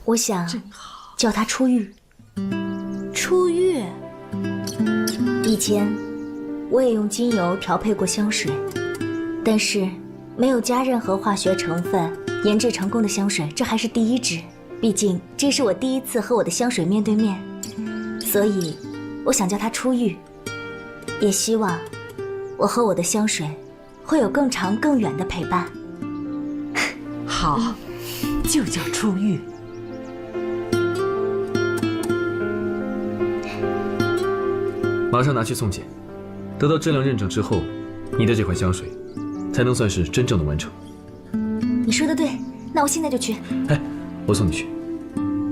我想叫他出狱。出狱？以前我也用精油调配过香水，但是没有加任何化学成分研制成功的香水，这还是第一支。毕竟这是我第一次和我的香水面对面，所以我想叫他出狱，也希望我和我的香水会有更长更远的陪伴。好，就叫出狱。马上拿去送检，得到质量认证之后，你的这款香水才能算是真正的完成。你说的对，那我现在就去。哎，我送你去。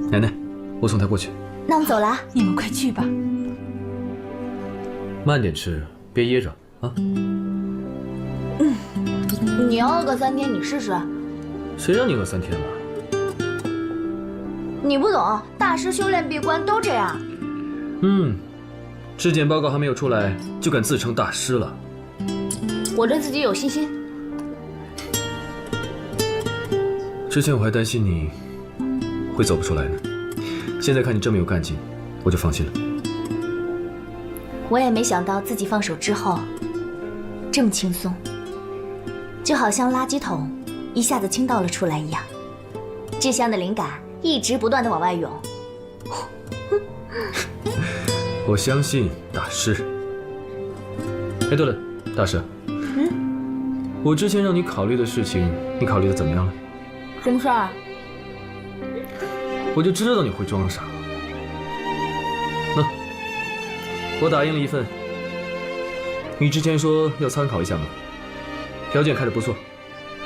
奶奶，我送她过去。那我们走了啊。你们快去吧。慢点吃，别噎着啊。你要饿个3天，你试试。谁让你饿3天了？你不懂，大师修炼闭关都这样。质检报告还没有出来，就敢自称大师了？我对自己有信心。之前我还担心你会走不出来呢，现在看你这么有干劲，我就放心了。我也没想到自己放手之后这么轻松，就好像垃圾桶一下子倾倒了出来一样，这香的灵感一直不断的往外涌。我相信大师。哎，对了，大师，我之前让你考虑的事情，你考虑的怎么样了？什么事儿？我就知道你会装傻。那，我打印了一份，你之前说要参考一下吗？条件开得不错，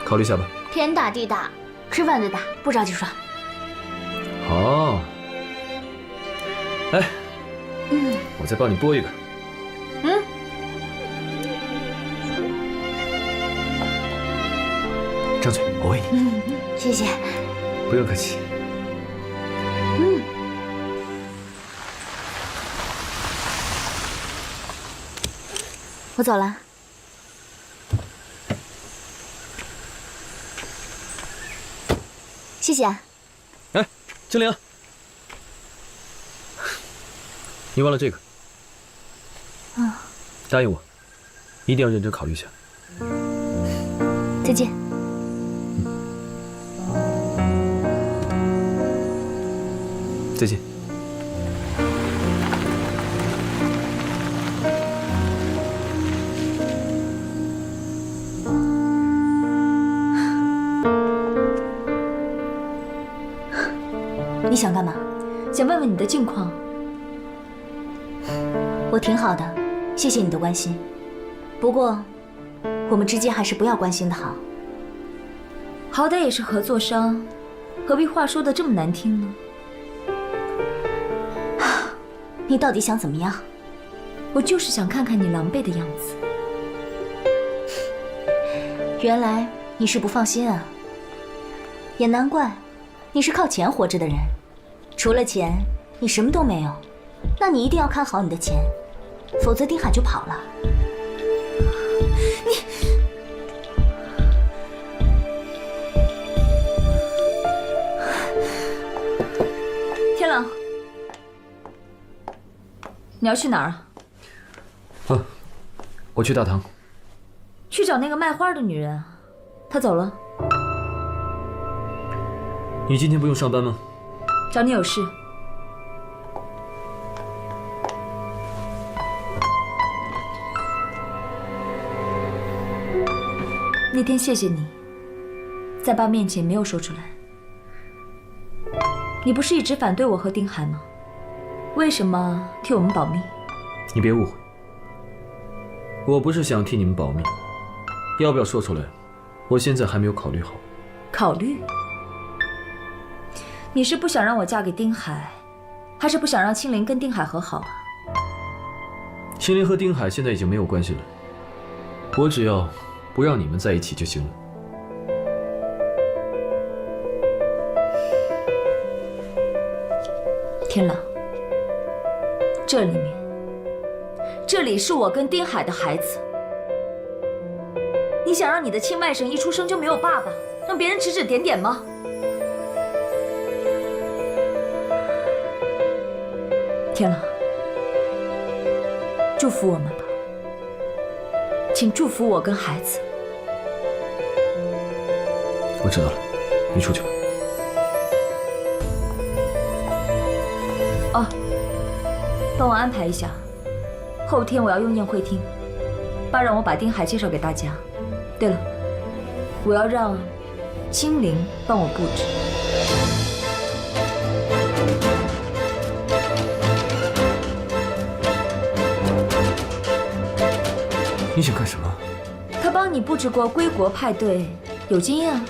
考虑一下吧。天大地大，吃饭最大，不着急说。好。哎。我再帮你剥一个。张嘴，我喂你。谢谢。不用客气。我走了。谢谢啊。哎，精灵，你忘了这个。答应我，一定要认真考虑一下。再见。再见。你想干嘛？想问问你的近况。我挺好的，谢谢你的关心。不过，我们之间还是不要关心的好。好歹也是合作商，何必话说的这么难听呢？你到底想怎么样？我就是想看看你狼狈的样子。原来你是不放心啊，也难怪，你是靠钱活着的人，除了钱，你什么都没有。那你一定要看好你的钱，否则丁海就跑了。天狼，你要去哪儿啊？我去大堂。去找那个卖花的女人啊，她走了。你今天不用上班吗？找你有事。那天谢谢你，在爸面前没有说出来。你不是一直反对我和丁海吗？为什么替我们保密？你别误会，我不是想替你们保密，要不要说出来，我现在还没有考虑好。考虑？你是不想让我嫁给丁海，还是不想让青灵跟丁海和好啊？青灵和丁海现在已经没有关系了，我只要不让你们在一起就行了。天狼，这里是我跟丁海的孩子，你想让你的亲外甥一出生就没有爸爸，让别人指指点点吗？天朗，祝福我们吧，请祝福我跟孩子。我知道了，你出去吧。哦，帮我安排一下，后天我要用宴会厅，爸让我把丁海介绍给大家。对了，我要让青灵帮我布置。你想干什么？他帮你布置过归国派对，有经验啊。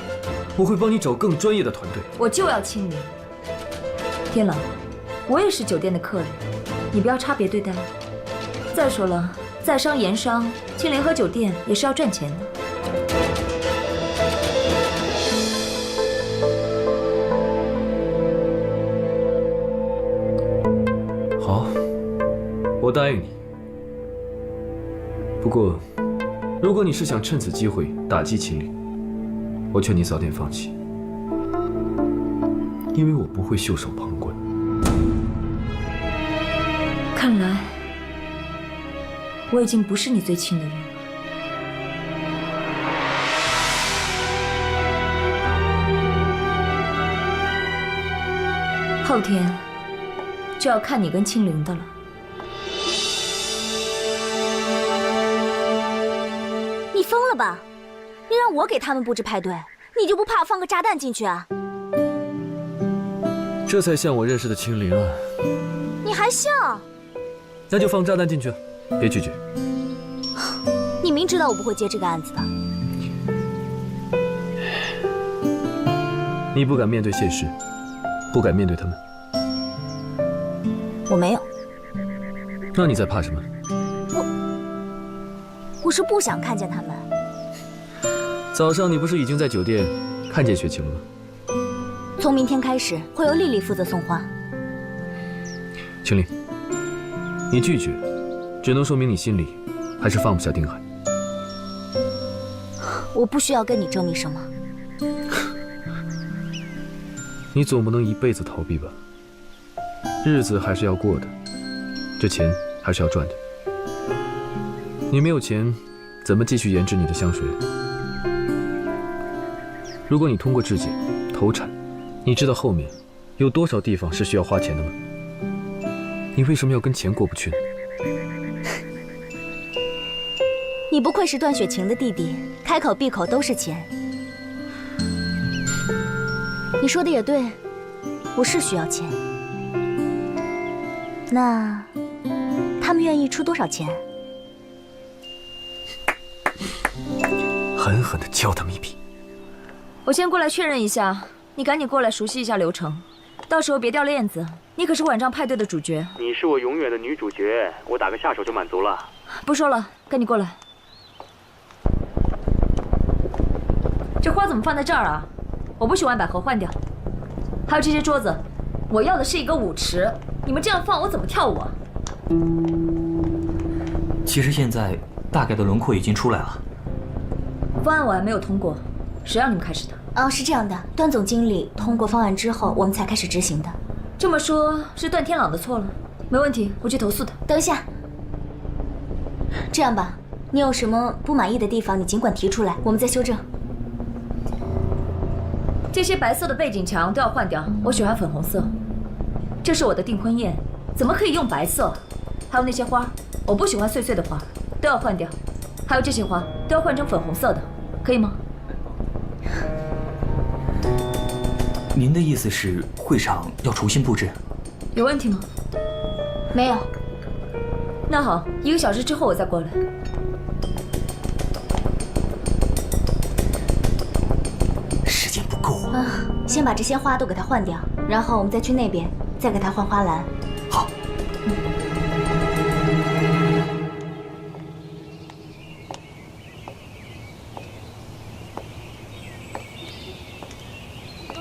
我会帮你找更专业的团队。我就要青灵。天朗，我也是酒店的客人，你不要差别对待。再说了，在商言商，青灵和酒店也是要赚钱的。好，我答应你。不过，如果你是想趁此机会打击秦岭，我劝你早点放弃，因为我不会袖手旁观。看来，我已经不是你最亲的人了。后天就要看你跟青灵的了。你疯了吧？你让我给他们布置派对，你就不怕放个炸弹进去啊？这才像我认识的青灵啊！你还笑？那就放炸弹进去，别拒绝。你明知道我不会接这个案子的。你不敢面对现实，不敢面对他们，我没有。那你在怕什么？我是不想看见他们。早上你不是已经在酒店看见雪晴了吗？从明天开始会由丽丽负责送花。青灵，你拒绝，只能说明你心里还是放不下丁海。我不需要跟你证明什么。你总不能一辈子逃避吧？日子还是要过的，这钱还是要赚的。你没有钱，怎么继续研制你的香水？如果你通过质检、投产，你知道后面有多少地方是需要花钱的吗？你为什么要跟钱过不去呢？你不愧是段雪晴的弟弟，开口闭口都是钱。你说的也对，我是需要钱。那他们愿意出多少钱？狠狠地教他们一笔。我先过来确认一下，你赶紧过来熟悉一下流程，到时候别掉链子。你可是晚上派对的主角。你是我永远的女主角，我打个下手就满足了。不说了，赶紧过来。这花怎么放在这儿啊？我不喜欢百合，换掉。还有这些桌子，我要的是一个舞池。你们这样放，我怎么跳舞啊？其实现在大概的轮廓已经出来了。方案我还没有通过，谁让你们开始的？哦，是这样的，段总经理通过方案之后，我们才开始执行的。这么说，是段天朗的错了。没问题，我去投诉他。等一下，这样吧，你有什么不满意的地方，你尽管提出来，我们再修正。这些白色的背景墙都要换掉，我喜欢粉红色。这是我的订婚宴，怎么可以用白色？还有那些花，我不喜欢碎碎的花，都要换掉。还有这些花都要换成粉红色的，可以吗？您的意思是会场要重新布置？有问题吗？没有。那好，1个小时之后我再过来。时间不够啊！先把这些花都给它换掉，然后我们再去那边，再给它换花篮。好。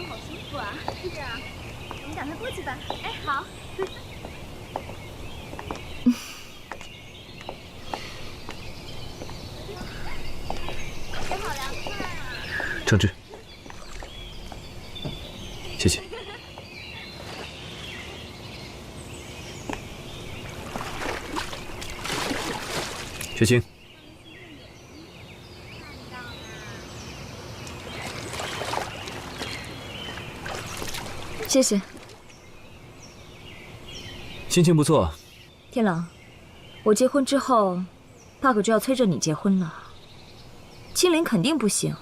好舒服啊！是啊，我们赶快过去吧。哎，好。天好凉快啊！承志，谢谢。雪清，谢谢。心情不错。天狼，我结婚之后，爸可就要催着你结婚了。青灵肯定不行，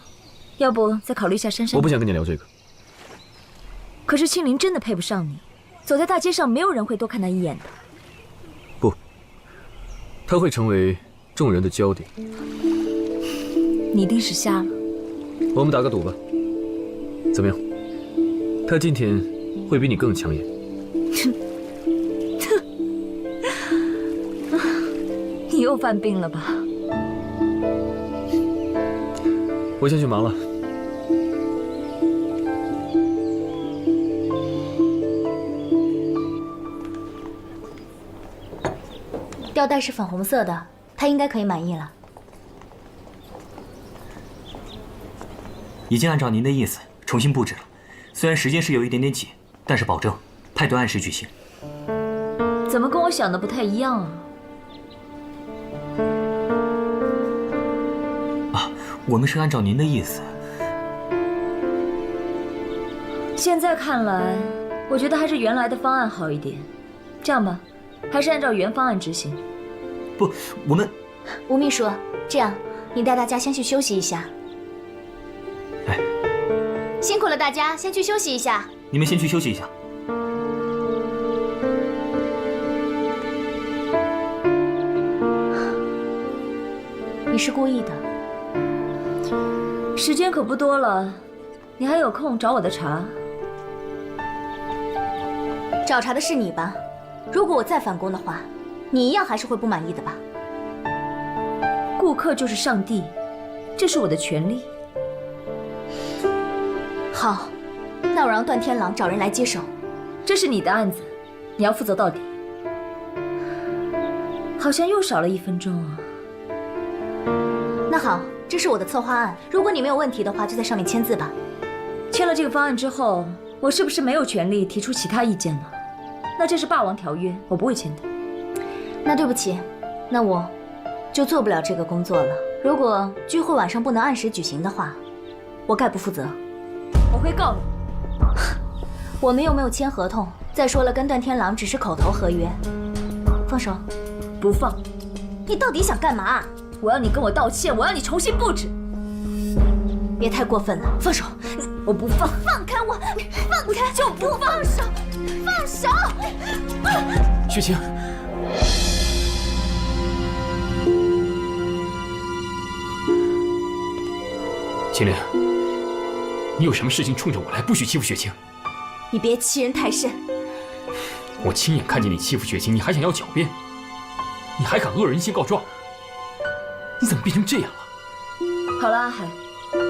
要不再考虑一下珊珊。我不想跟你聊这个。可是青灵真的配不上你，走在大街上，没有人会多看她一眼的。不，他会成为众人的焦点。你一定是瞎了。我们打个赌吧，怎么样？他今天会比你更抢眼。你又犯病了吧？我先去忙了。吊带是粉红色的，他应该可以满意了。已经按照您的意思重新布置了，虽然时间是有一点点紧，但是保证派对按时举行。怎么跟我想的不太一样啊？我们是按照您的意思。现在看来，我觉得还是原来的方案好一点。这样吧，还是按照原方案执行。不，我们吴秘书，这样你带大家先去休息一下。哎，辛苦了大家，先去休息一下。你们先去休息一下。你是故意的。时间可不多了，你还有空找我的茬？找茬的是你吧？如果我再返工的话，你一样还是会不满意的吧？顾客就是上帝，这是我的权利。好，那我让段天狼找人来接手。这是你的案子，你要负责到底。好像又少了1分钟啊。那好，这是我的策划案，如果你没有问题的话，就在上面签字吧。签了这个方案之后，我是不是没有权利提出其他意见了？那这是霸王条约，我不会签的。那对不起，那我就做不了这个工作了。如果聚会晚上不能按时举行的话，我概不负责。我会告你。我们又没有签合同，再说了，跟段天狼只是口头合约。放手。不放。你到底想干嘛？我要你跟我道歉，我要你重新布置。别太过分了，放手！我不放，放开我！放开！就不放手！放手！雪清，青灵，你有什么事情冲着我来，不许欺负雪清。你别欺人太甚！我亲眼看见你欺负雪清，你还想要狡辩？你还敢恶人先告状？你怎么变成这样了？好了，阿海，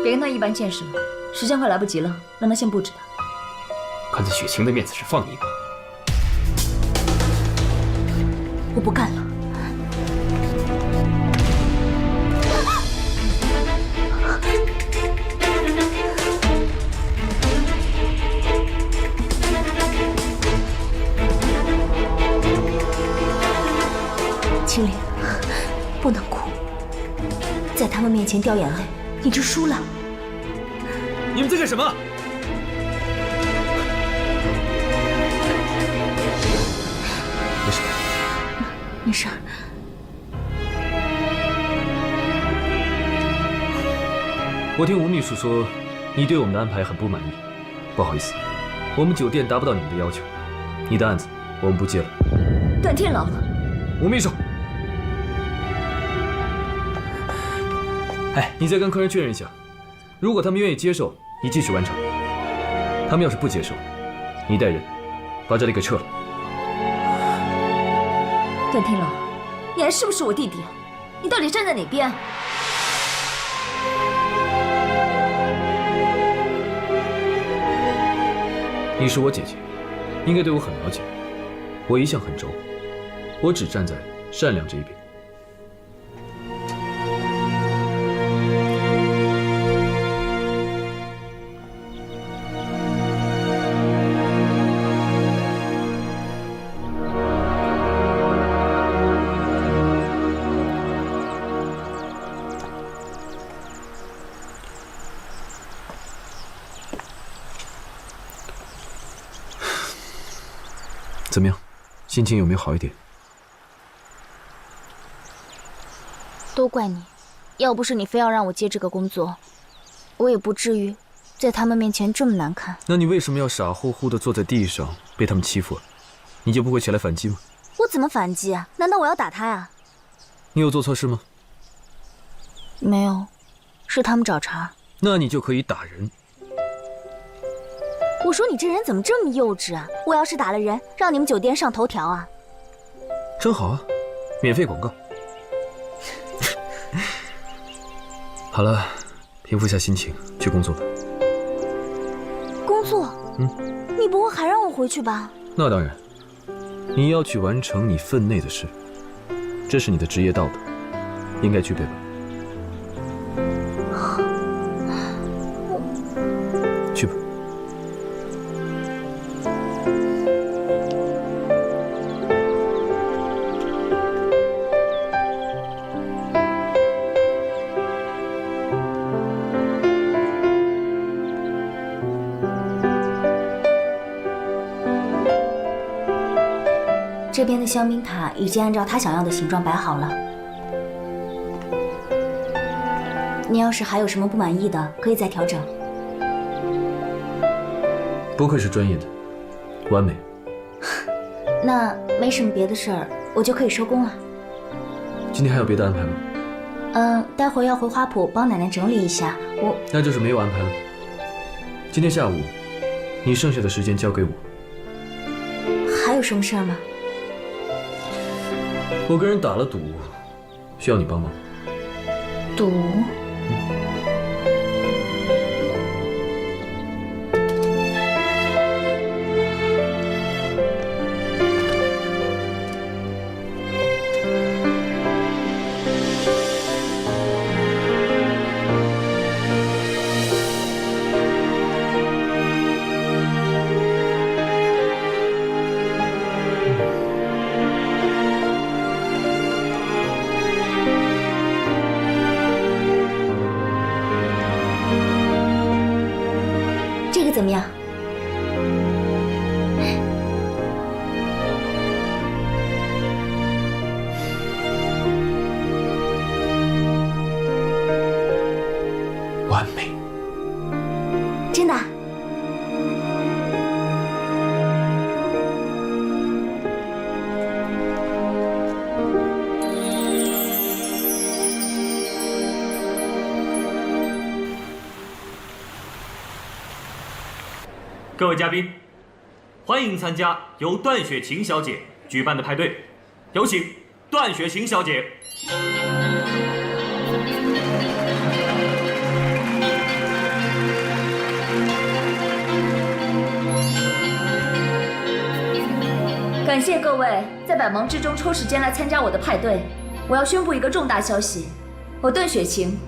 别跟他一般见识了，时间快来不及了，让他先布置吧。看在雪清的面子上放你一马。我不干了。青灵，不能哭，在他们面前掉眼泪，你就输了。你们在干什么？没事，没事。我听吴秘书说，你对我们的安排很不满意。不好意思，我们酒店达不到你们的要求，你的案子我们不接了。段天狼，吴秘书，哎，你再跟客人确认一下，如果他们愿意接受，你继续完成；他们要是不接受，你带人把这里给撤了。段天狼，你还是不是我弟弟啊？你到底站在哪边？你是我姐姐，应该对我很了解。我一向很轴，我只站在善良这一边。怎么样，心情有没有好一点？都怪你，要不是你非要让我接这个工作，我也不至于在他们面前这么难看。那你为什么要傻乎乎的坐在地上被他们欺负啊？你就不会起来反击吗？我怎么反击啊？难道我要打他呀？你有做错事吗？没有，是他们找茬。那你就可以打人。我说你这人怎么这么幼稚啊！我要是打了人，让你们酒店上头条啊！真好啊，免费广告。好了，平复下心情，去工作吧。工作？你不会还让我回去吧？那当然，你要去完成你分内的事，这是你的职业道德，应该具备吧。去吧。这边的香槟塔已经按照他想要的形状摆好了。你要是还有什么不满意的，可以再调整。不愧是专业的，完美。那没什么别的事儿，我就可以收工了。今天还有别的安排吗？待会儿要回花圃帮奶奶整理一下。那就是没有安排了。今天下午，你剩下的时间交给我。还有什么事儿吗？我跟人打了赌，需要你帮忙。赌？这个怎么样？完美。真的啊？各位嘉宾，欢迎参加由段雪琴小姐举办的派对，有请段雪琴小姐。感谢各位在百忙之中抽时间来参加我的派对。我要宣布一个重大消息，我段雪琴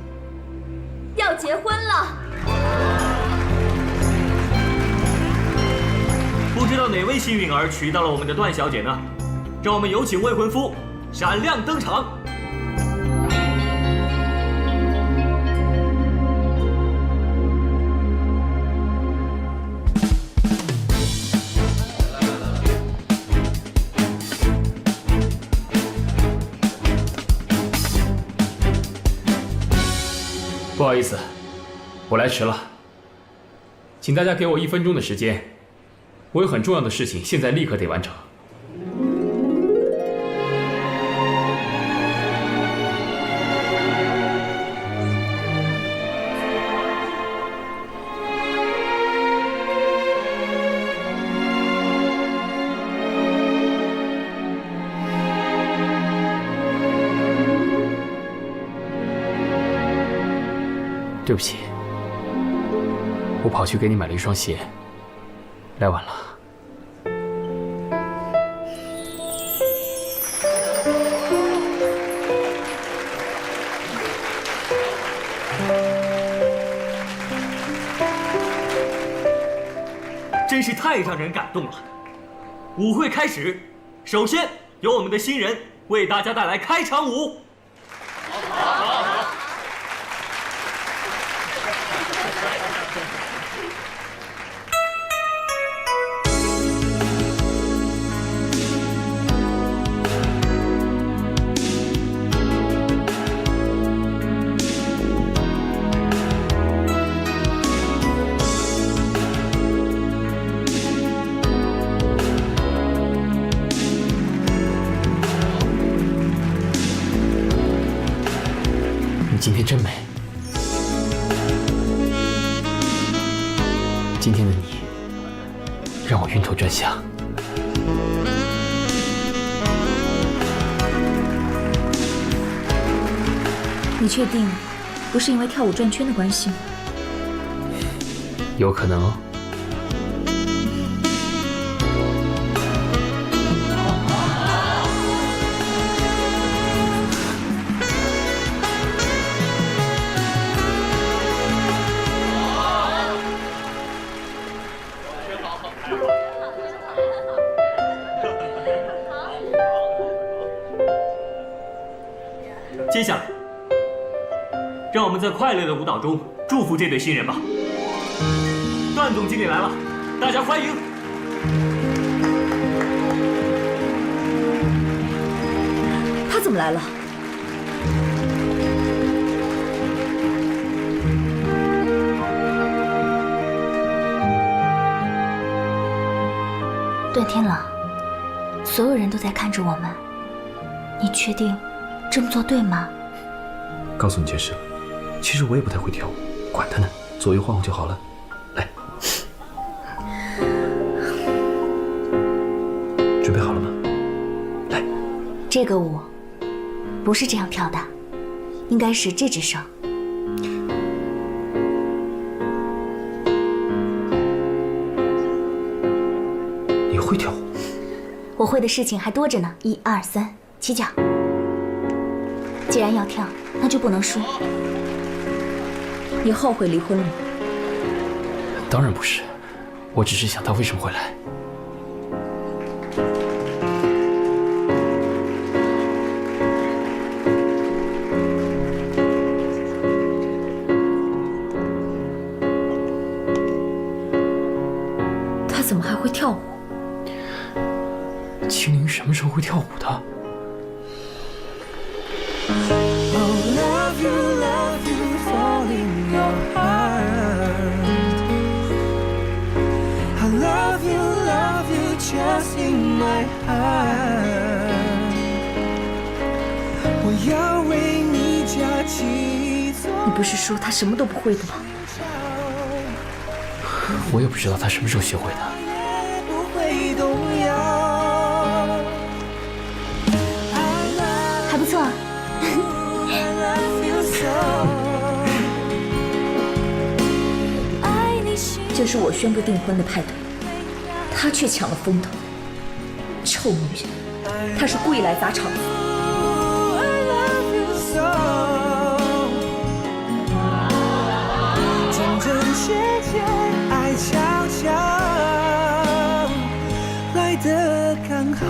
要结婚了。不知道哪位幸运儿娶到了我们的段小姐呢？让我们有请未婚夫闪亮登场。不好意思，我来迟了，请大家给我1分钟的时间，我有很重要的事情，现在立刻得完成。对不起，我跑去给你买了一双鞋，来晚了。真是太让人感动了。舞会开始，首先由我们的新人为大家带来开场舞。天真美。今天的你，让我晕头转向。你确定不是因为跳舞转圈的关系吗？有可能哦。接下来，让我们在快乐的舞蹈中祝福这对新人吧。段总经理来了，大家欢迎！他怎么来了？段天朗，所有人都在看着我们，你确定这么做对吗？告诉你件事，其实我也不太会跳舞，管他呢，左右晃晃就好了。来，准备好了吗？来，这个舞不是这样跳的，应该是这只手。你会跳舞？我会的事情还多着呢。1、2、3，起脚。既然要跳，那就不能输。你后悔离婚了吗？当然不是，我只是想他为什么会来。他怎么还会跳舞？青灵什么时候会跳舞的？你不是说他什么都不会的吗？我也不知道他什么时候学会的。还不错。这是我宣布订婚的派对，他却抢了风头。臭女人，她是故意来砸场子。真真切切，爱悄悄来得刚好。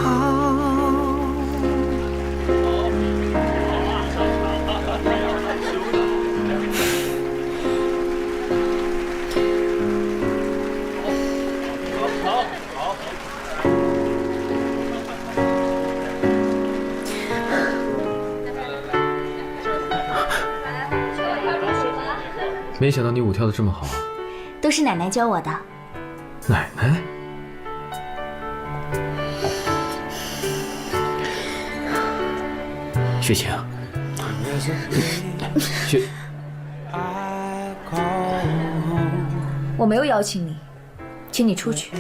没想到你舞跳得这么好啊！都是奶奶教我的。奶奶？雪晴，雪，我没有邀请你，请你出去。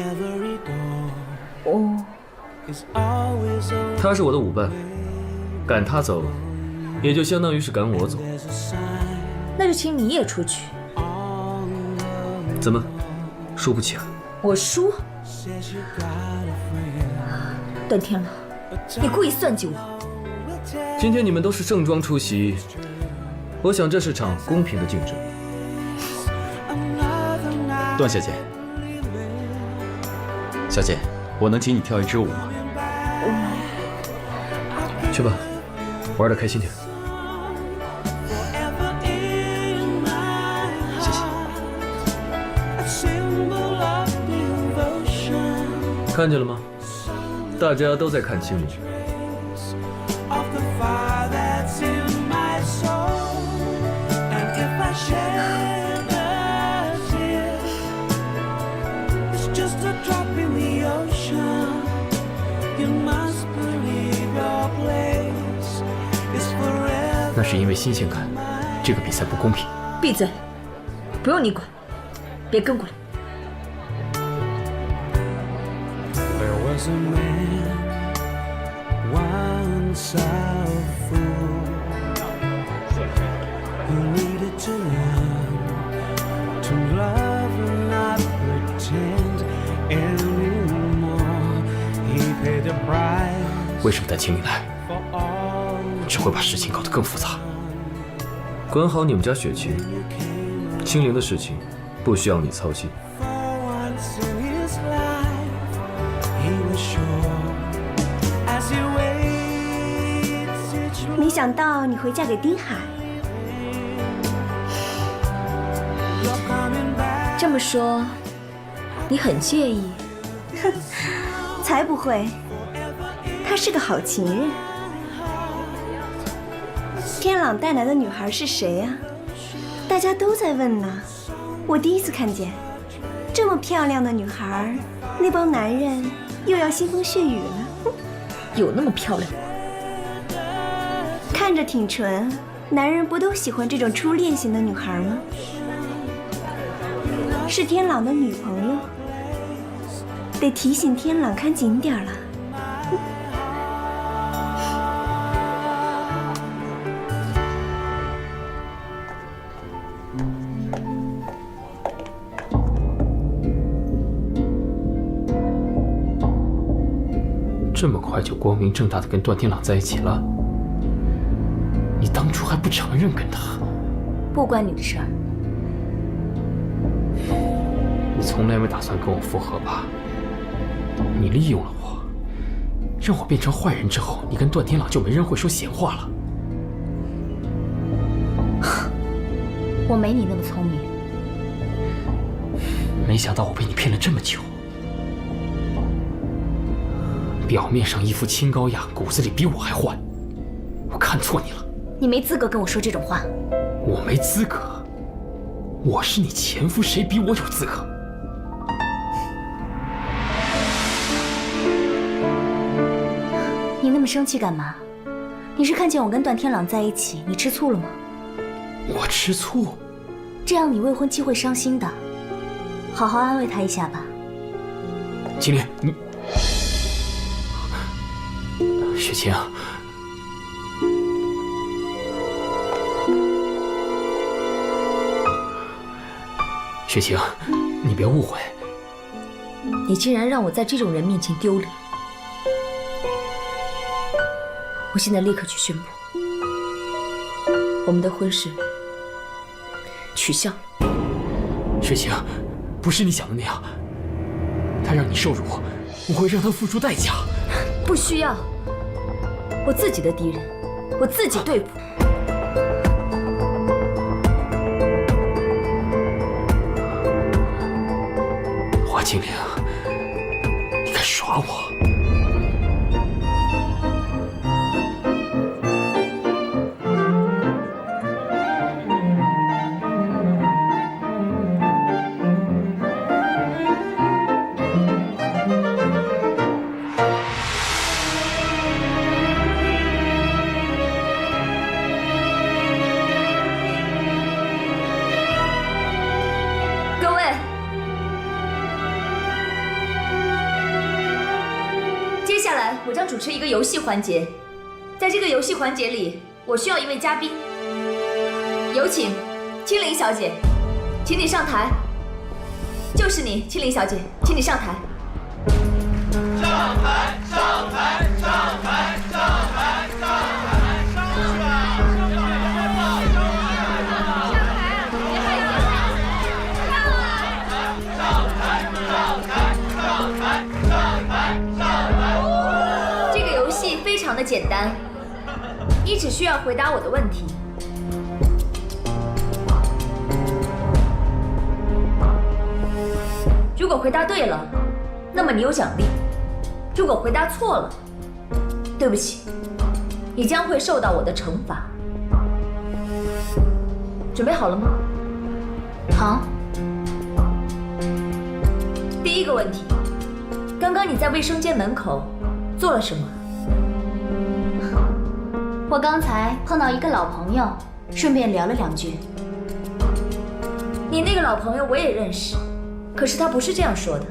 哦，他是我的舞伴，赶他走，也就相当于是赶我走。那就请你也出去。怎么，输不起啊？我输？段天朗，你故意算计我。今天你们都是盛装出席，我想这是场公平的竞争。段小姐，小姐，我能请你跳一支舞吗？去吧，玩得开心点。谢谢。看见了吗？大家都在看青灵。那是因为新鲜感。这个比赛不公平。闭嘴，不用你管，别跟过来。There was a man once a fool who needed to learn to love and not pretend anymore. He paid the price 为什么带青灵来？ for all 只会把事情搞得更复杂。管好你们家雪晴，青灵的事情不需要你操心。 for once in his life. He was sure as he waits each 没想到你会嫁给丁海。 love coming back. 这么说，你很介意？才不会，他是个好情人。天朗带来的女孩是谁呀？大家都在问呢，我第一次看见这么漂亮的女孩，那帮男人又要腥风血雨了。有那么漂亮吗？看着挺纯，男人不都喜欢这种初恋型的女孩吗？是天朗的女朋友，得提醒天朗看紧点了。这么快就光明正大的跟段天朗在一起了？你当初还不承认跟他？不关你的事儿。你从来没打算跟我复合吧？你利用了我，让我变成坏人之后，你跟段天朗就没人会说闲话了。我没你那么聪明。没想到我被你骗了这么久。表面上一副清高雅，骨子里比我还坏。我看错你了。你没资格跟我说这种话。我没资格。我是你前夫，谁比我有资格？你那么生气干嘛？你是看见我跟段天朗在一起，你吃醋了吗？我吃醋？这样你未婚妻会伤心的。好好安慰她一下吧。青莲，你，雪晴啊，雪晴，你别误会。你竟然让我在这种人面前丢脸！我现在立刻去宣布，我们的婚事取消。雪晴，不是你想的那样。他让你受辱，我会让他付出代价。不需要，我自己的敌人，我自己对付。华清灵，你敢耍我？我将主持一个游戏环节，在这个游戏环节里，我需要一位嘉宾，有请青灵小姐，请你上台。就是你，青灵小姐，请你上台。上台，上台，上台，上台，上台，上这个游戏非常的简单，你只需要回答我的问题。如果回答对了，那么你有奖励；如果回答错了，对不起，你将会受到我的惩罚。准备好了吗？好。第一个问题，刚刚你在卫生间门口做了什么？我刚才碰到一个老朋友，顺便聊了2句。你那个老朋友我也认识，可是他不是这样说的。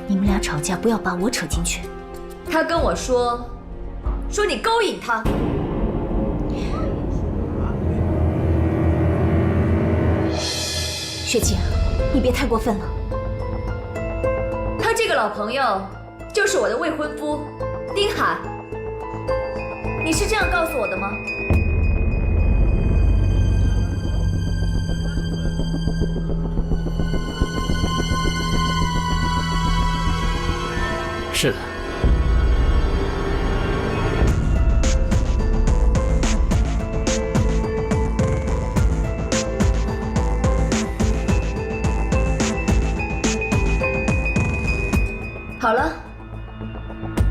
你们俩吵架不要把我扯进去。他跟我说你勾引他。雪晴，你别太过分了。他这个老朋友就是我的未婚夫丁海，你是这样告诉我的吗？是的。好了，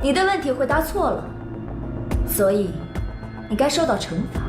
你的问题回答错了，所以你该受到惩罚。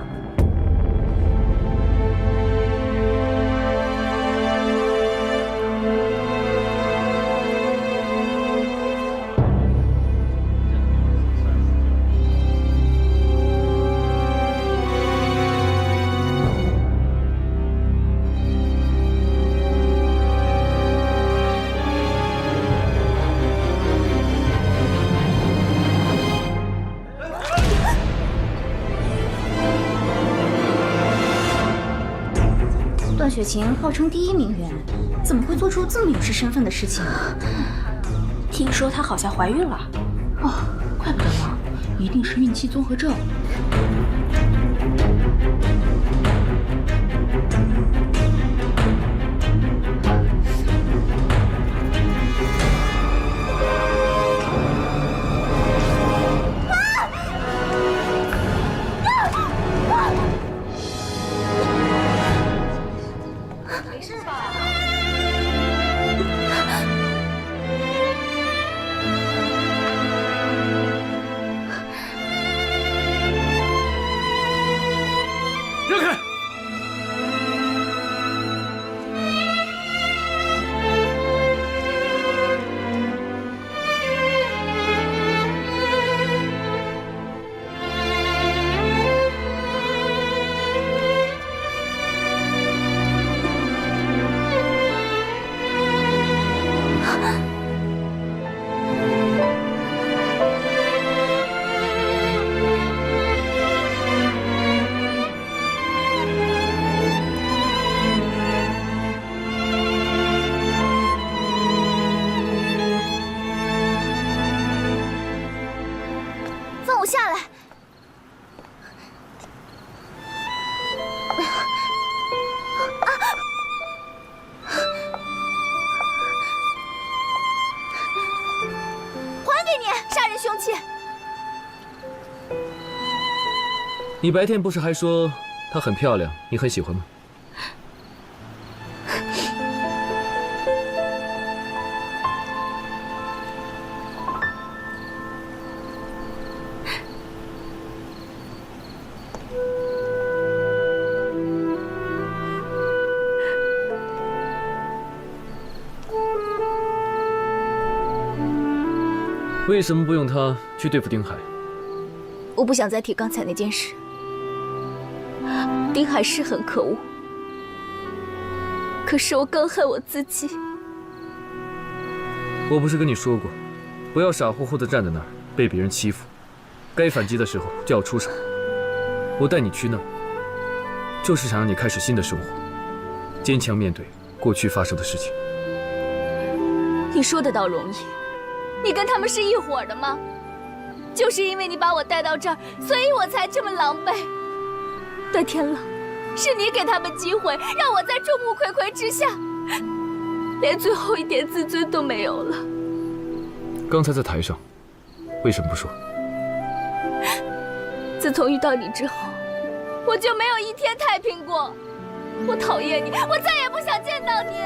段雪晴号称第1名媛，怎么会做出这么有失身份的事情呢？听说她好像怀孕了。哦，怪不得呢，一定是孕期综合症。你白天不是还说她很漂亮，你很喜欢吗？为什么不用她去对付丁海？我不想再提刚才那件事。丁海是很可恶，可是我更恨我自己。我不是跟你说过，不要傻乎乎的站在那儿被别人欺负，该反击的时候就要出手。我带你去那儿，就是想让你开始新的生活，坚强面对过去发生的事情。你说的倒容易，你跟他们是一伙的吗？就是因为你把我带到这儿，所以我才这么狼狈。段天朗，是你给他们机会，让我在众目睽睽之下，连最后一点自尊都没有了。刚才在台上，为什么不说？自从遇到你之后，我就没有一天太平过。我讨厌你，我再也不想见到你。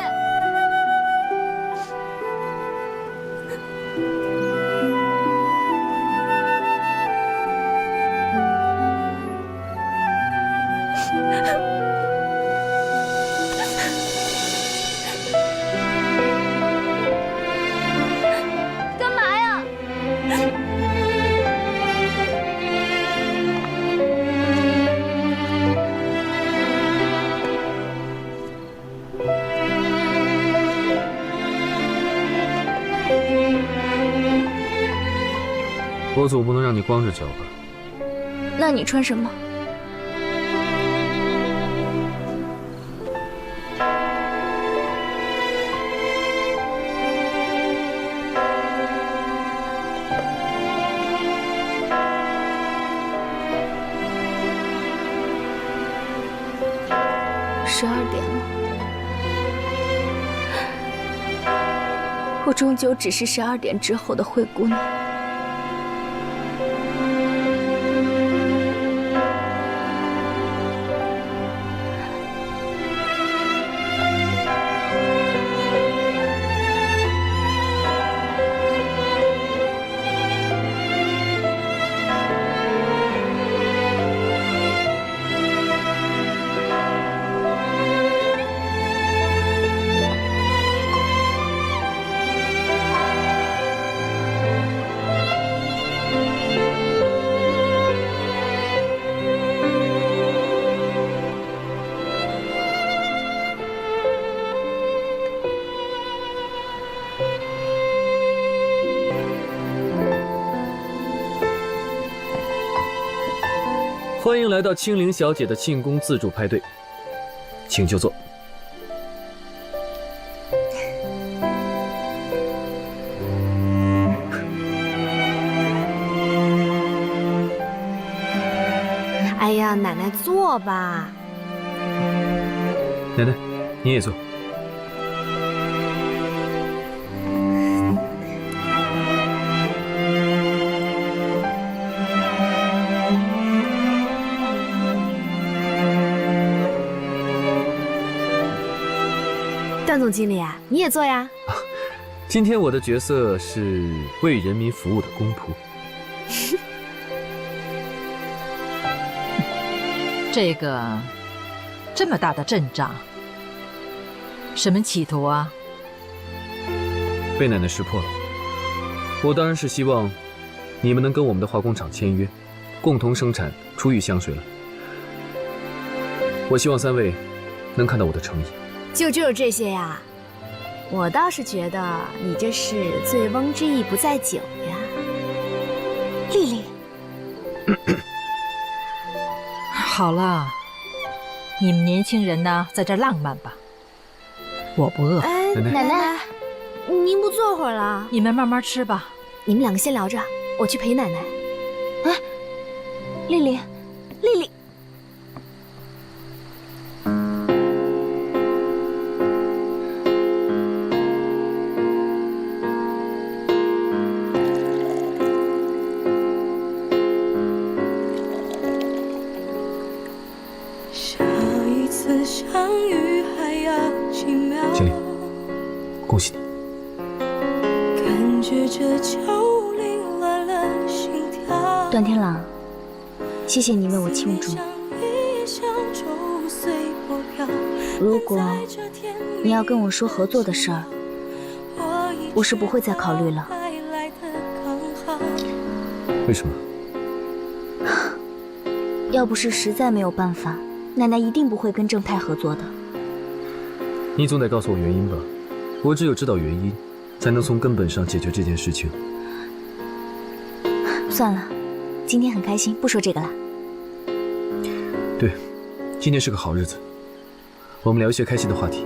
干嘛呀？我总不能让你光着脚吧？那你穿什么？12点了，我终究只是12点之后的灰姑娘。欢迎来到青灵小姐的庆功自助派对，请就坐。哎呀，奶奶坐吧。奶奶，你也坐。段总经理，你也坐呀。今天我的角色是为人民服务的公仆。这个这么大的阵仗，什么企图啊？被奶奶识破了。我当然是希望你们能跟我们的化工厂签约，共同生产初遇香水了。我希望3位能看到我的诚意。就只有这些呀？我倒是觉得你这是醉翁之意不在酒呀。丽丽，好了，你们年轻人呢，在这浪漫吧，我不饿。哎，奶奶，您不坐会儿了？你们慢慢吃吧。你们2个先聊着，我去陪奶奶。哎，丽丽，丽丽。经理，恭喜你。段天朗，谢谢你为我庆祝。如果你要跟我说合作的事儿，我是不会再考虑了。为什么？要不是实在没有办法，奶奶一定不会跟正太合作的。你总得告诉我原因吧，我只有知道原因，才能从根本上解决这件事情。算了，今天很开心，不说这个了。对，今天是个好日子，我们聊一些开心的话题。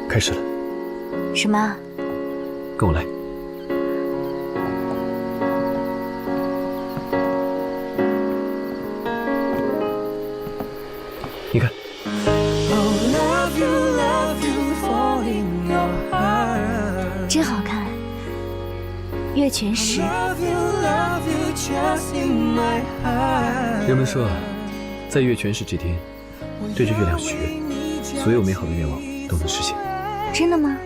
开始了。什么？跟我来。你看，真好看。月全食。人们说啊，在月全食这天，对着月亮许愿，所有美好的愿望都能实现。真的吗？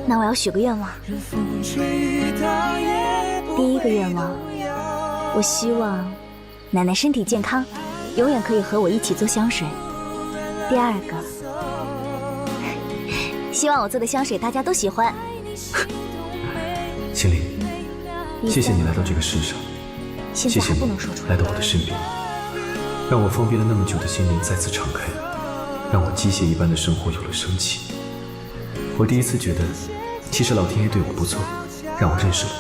那我要许个愿望。第一个愿望，我希望奶奶身体健康，永远可以和我一起做香水。第二个，希望我做的香水大家都喜欢。心里，谢谢你来到这个世上，现在还不能说出来到我的身边，让我封闭了那么久的心灵再次敞开，让我机械一般的生活有了生气。我第一次觉得，其实老天爷对我不错，让我认识了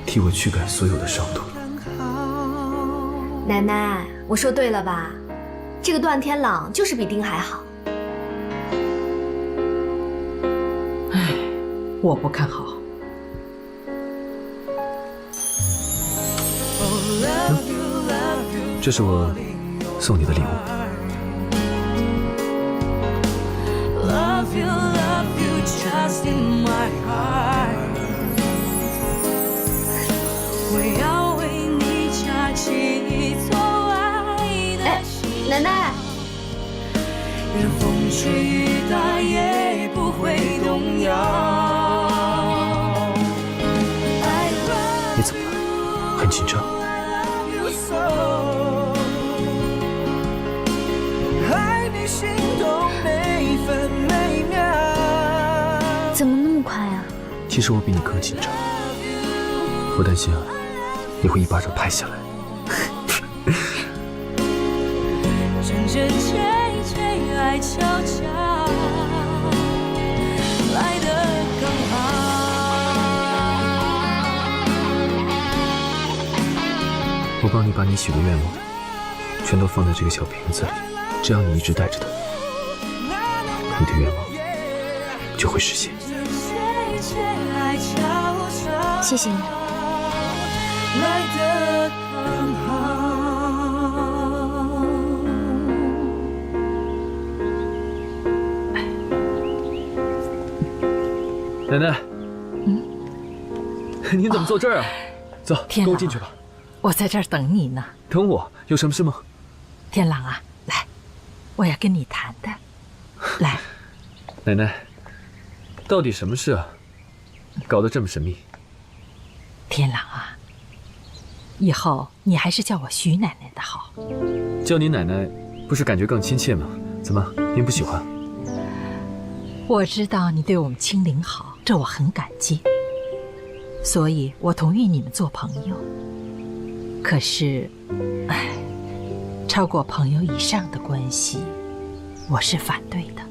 你，替我驱赶所有的伤痛。奶奶，我说对了吧？这个段天朗就是比丁海好。唉，我不看好。这是我送你的礼物。哎，奶奶。任风吹雨打也不会动摇。你怎么了？很紧张？怎么那么快啊？其实我比你更紧张，我担心啊，你会一巴掌拍下来。真真切切爱悄悄来得刚好。我帮你把你许的愿望全都放在这个小瓶子里，只要你一直带着它，你的愿望就会实现。谢谢你。来得刚好。奶奶，您怎么坐这儿啊？走，天朗跟我进去吧。我在这儿等你呢。等我？有什么事吗？天朗啊，来，我要跟你谈谈。来，奶奶，到底什么事啊？搞得这么神秘。天朗啊，以后你还是叫我徐奶奶的好。叫你奶奶，不是感觉更亲切吗？怎么，您不喜欢？我知道你对我们青灵好，这我很感激，所以我同意你们做朋友。可是，哎，超过朋友以上的关系，我是反对的。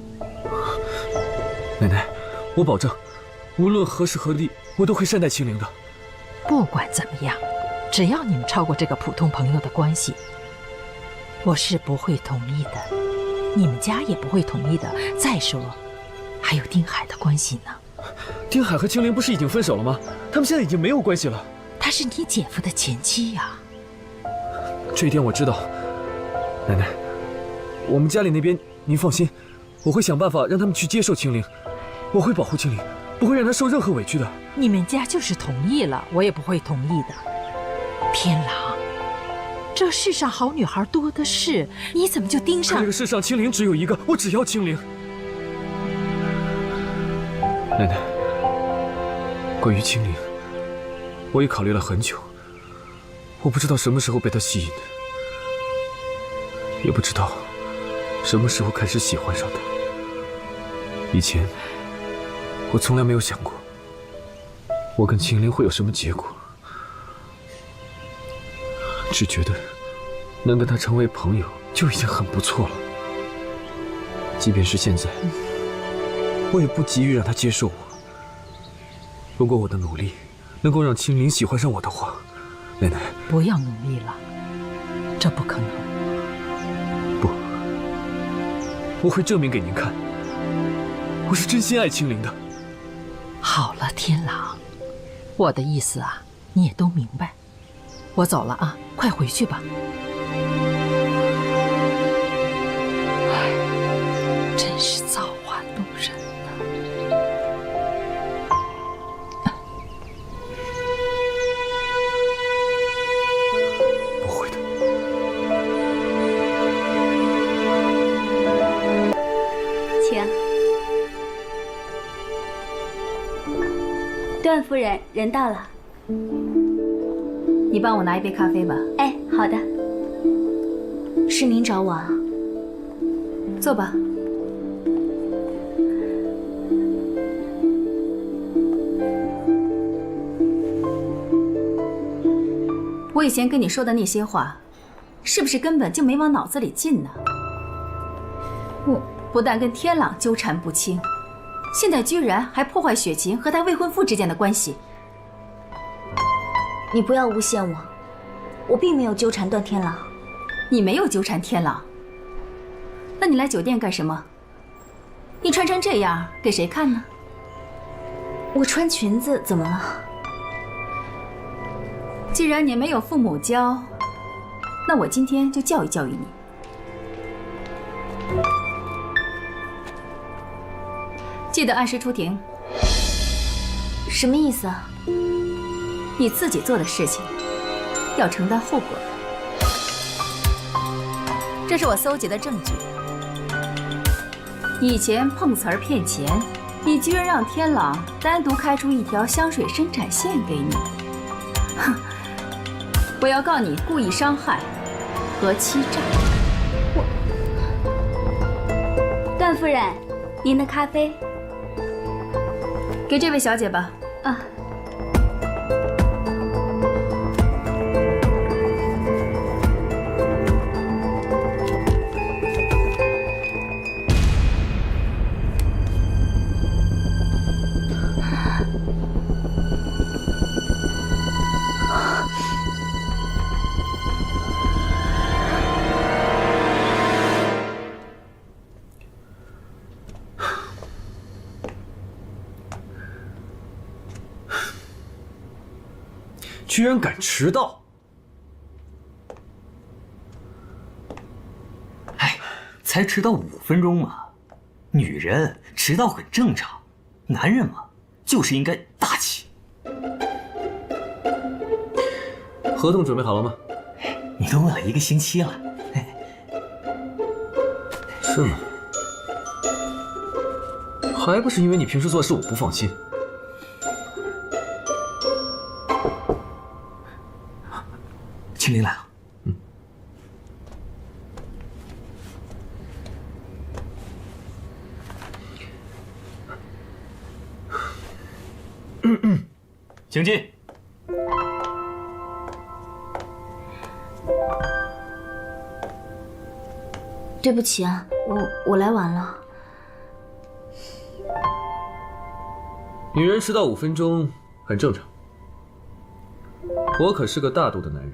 奶奶，我保证，无论何时何地，我都会善待青灵的。不管怎么样，只要你们超过这个普通朋友的关系，我是不会同意的，你们家也不会同意的。再说，还有丁海的关系呢。丁海和青灵不是已经分手了吗？他们现在已经没有关系了。她是你姐夫的前妻呀。这一点我知道。奶奶，我们家里那边您放心，我会想办法让他们去接受青灵，我会保护青灵，不会让她受任何委屈的。你们家就是同意了，我也不会同意的。天狼，这世上好女孩多的是，你怎么就盯上？这个世上青灵只有一个，我只要青灵。奶奶，关于青灵，我也考虑了很久，我不知道什么时候被她吸引的，也不知道什么时候开始喜欢上她。以前我从来没有想过，我跟青灵会有什么结果，只觉得能跟她成为朋友就已经很不错了。即便是现在，我也不急于让她接受我。如果我的努力能够让青灵喜欢上我的话，奶奶，不要努力了，这不可能。不，我会证明给您看，我是真心爱青灵的。好了，天狼，我的意思啊，你也都明白。我走了啊，快回去吧。唉，真是造化弄人呐。不会的。请。段夫人，人到了。你帮我拿一杯咖啡吧。哎，好的。是您找我啊？坐吧。我以前跟你说的那些话，是不是根本就没往脑子里进呢？我不但跟天朗纠缠不清，现在居然还破坏雪晴和他未婚夫之间的关系。你不要诬陷我，我并没有纠缠段天朗。你没有纠缠天朗，那你来酒店干什么？你穿成这样给谁看呢？我穿裙子怎么了？既然你没有父母教，那我今天就教育教育你。记得按时出庭。什么意思啊？你自己做的事情，要承担后果的。这是我搜集的证据。以前碰瓷儿骗钱，你居然让天朗单独开出一条香水生产线给你。哼！我要告你故意伤害和欺诈。段夫人，您的咖啡。给这位小姐吧。啊。居然敢迟到！哎，才迟到5分钟嘛，女人迟到很正常，男人嘛就是应该大气。合同准备好了吗？你都问了1个星期了。是吗？还不是因为你平时做事我不放心。青林来了。请进。对不起啊，我来晚了。女人迟到5分钟很正常，我可是个大度的男人。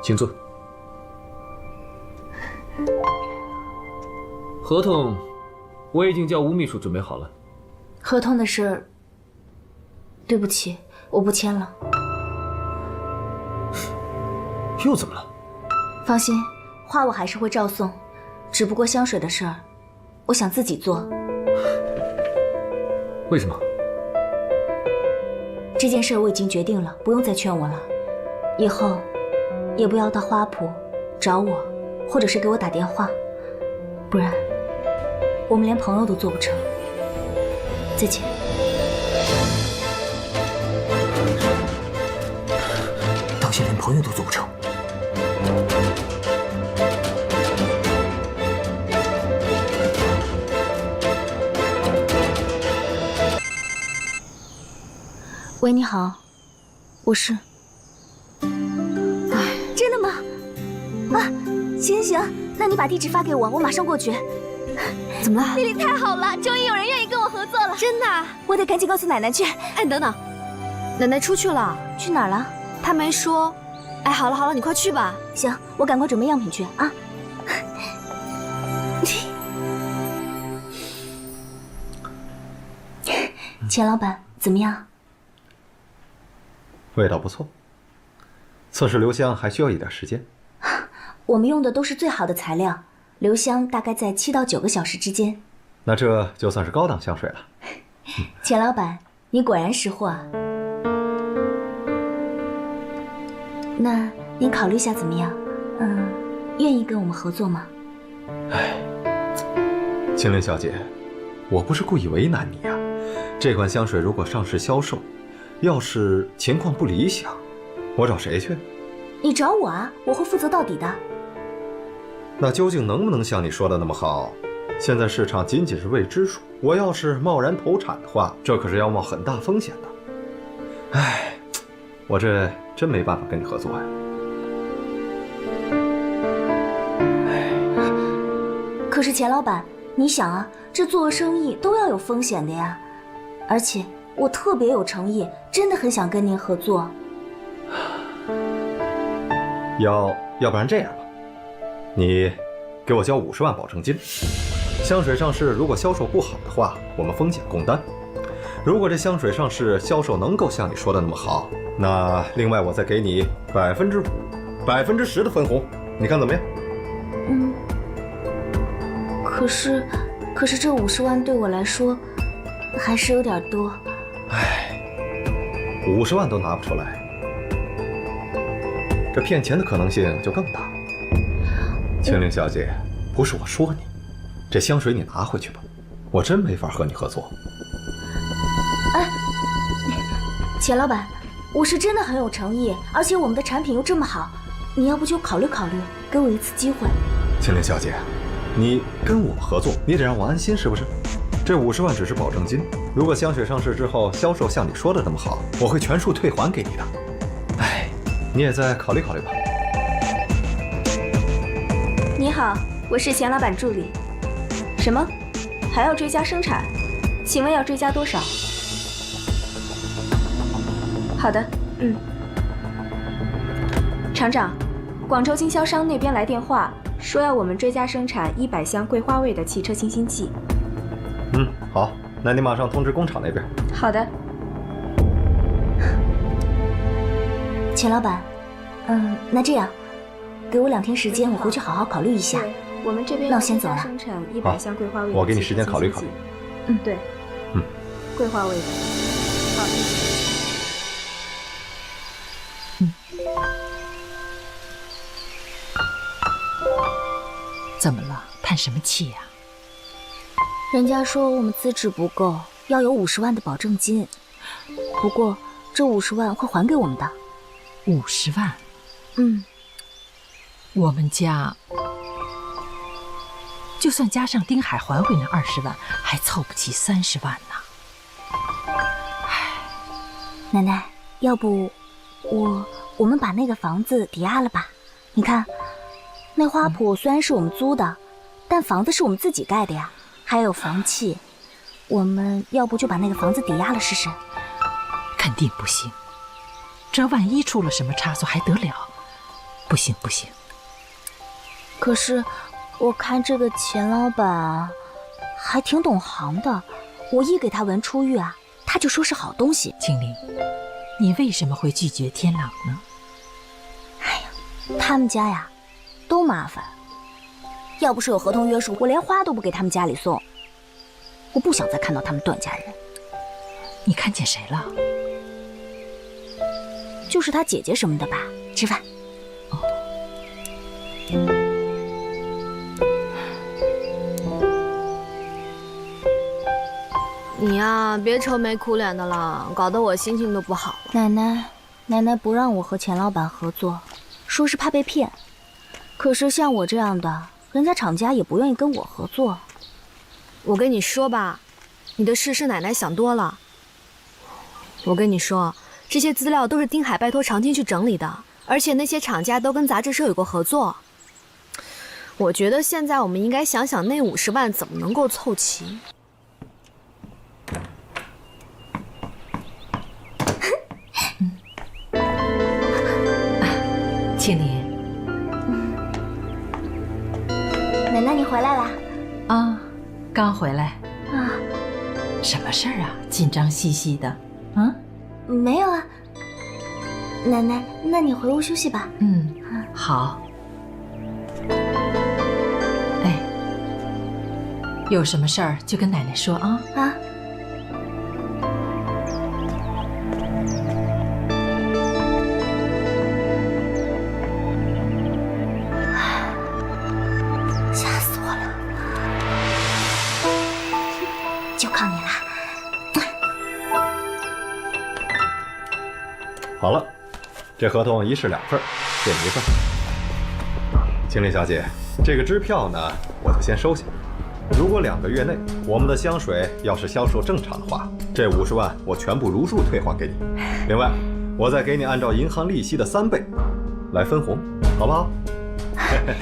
请坐。合同我已经叫吴秘书准备好了。合同的事，对不起，我不签了。又怎么了？放心，花我还是会照送，只不过香水的事儿，我想自己做。为什么？这件事我已经决定了，不用再劝我了。以后也不要到花圃找我，或者是给我打电话，不然我们连朋友都做不成。再见。到现在连朋友都做不成。喂，你好，我是。真的吗？啊，行行，那你把地址发给我，我马上过去。怎么了？丽丽太好了，终于有人愿意跟我合作了。真的？我得赶紧告诉奶奶去。哎，等等，奶奶出去了。去哪儿了？她没说。哎，好了好了，你快去吧。行，我赶快准备样品去啊。钱老板，怎么样？味道不错。测试留香还需要一点时间。我们用的都是最好的材料，留香大概在7到9个小时之间。那这就算是高档香水了。钱老板，你果然识货啊。那您考虑一下怎么样？愿意跟我们合作吗？哎，青莲小姐，我不是故意为难你啊。这款香水如果上市销售，要是情况不理想，我找谁去？你找我啊，我会负责到底的。那究竟能不能像你说的那么好，现在市场仅仅是未知数，我要是贸然投产的话，这可是要冒很大风险的。唉，我这真没办法跟你合作呀。可是钱老板，你想啊，这做个生意都要有风险的呀。而且我特别有诚意，真的很想跟您合作。要不然这样吧，你给我交50万保证金。香水上市如果销售不好的话，我们风险共担。如果这香水上市销售能够像你说的那么好，那另外我再给你5%、10%的分红，你看怎么样？可是这50万对我来说还是有点多。唉，50万都拿不出来，这骗钱的可能性就更大了。青灵小姐，不是我说你，这香水你拿回去吧，我真没法和你合作。哎，钱老板，我是真的很有诚意，而且我们的产品又这么好，你要不就考虑考虑，给我一次机会。青灵小姐，你跟我合作，你得让我安心，是不是？这50万只是保证金，如果香水上市之后销售像你说的那么好，我会全数退还给你的。哎，你也再考虑考虑吧。你好，我是钱老板助理。什么？还要追加生产？请问要追加多少？好的，厂长，广州经销商那边来电话说要我们追加生产100箱桂花味的汽车清新剂。好，那你马上通知工厂那边。好的。钱老板，那这样，给我2天时间，我回去好好考虑一下。我们这边那我先走了。生产100箱桂花味的。我给你时间考虑考虑。对。桂花味的。好。怎么了？叹什么气呀？人家说我们资质不够，要有50万的保证金。不过这50万会还给我们的。50万？我们家就算加上丁海还回那20万，还凑不齐30万呢。奶奶，要不我们把那个房子抵押了吧？你看，那花圃虽然是我们租的，但房子是我们自己盖的呀，还有房契。我们要不就把那个房子抵押了试试？肯定不行，这万一出了什么差错还得了？不行不行。可是我看这个钱老板还挺懂行的，我一给他闻出狱啊，他就说是好东西。青灵，你为什么会拒绝天朗呢？他们家呀都麻烦，要不是有合同约束，我连花都不给他们家里送。我不想再看到他们段家人。你看见谁了？就是他姐姐什么的吧。吃饭。你呀，别愁眉苦脸的了，搞得我心情都不好。奶奶不让我和钱老板合作，说是怕被骗。可是像我这样的，人家厂家也不愿意跟我合作。我跟你说吧，你的事是奶奶想多了。我跟你说，这些资料都是丁海拜托长青去整理的，而且那些厂家都跟杂志社有过合作。我觉得现在我们应该想想那50万怎么能够凑齐。青灵，奶奶你回来啦？啊，刚回来。啊，什么事儿啊？紧张兮兮的。没有啊。奶奶，那你回屋休息吧。好。哎，有什么事儿就跟奶奶说啊。吓死我了！就靠你了。好了，这合同1式2份，这1份。青灵小姐，这个支票呢，我就先收下。如果2个月内我们的香水要是销售正常的话，这50万我全部如数退还给你。另外，我再给你按照银行利息的3倍来分红，好不好？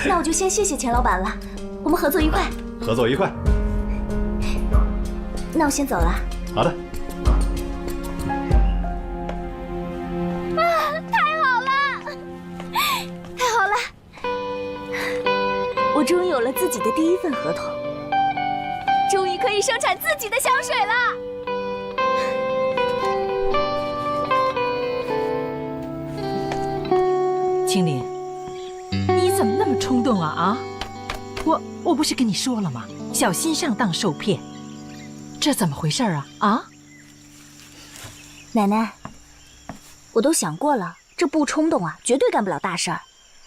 那我就先谢谢钱老板了，我们合作愉快。合作愉快。那我先走了。好的。太好了，太好了！我终于有了自己的第1份合同，终于可以生产自己的香水了。青林，你怎么那么冲动啊？我不是跟你说了吗？小心上当受骗，这怎么回事啊？奶奶，我都想过了，这不冲动啊，绝对干不了大事儿。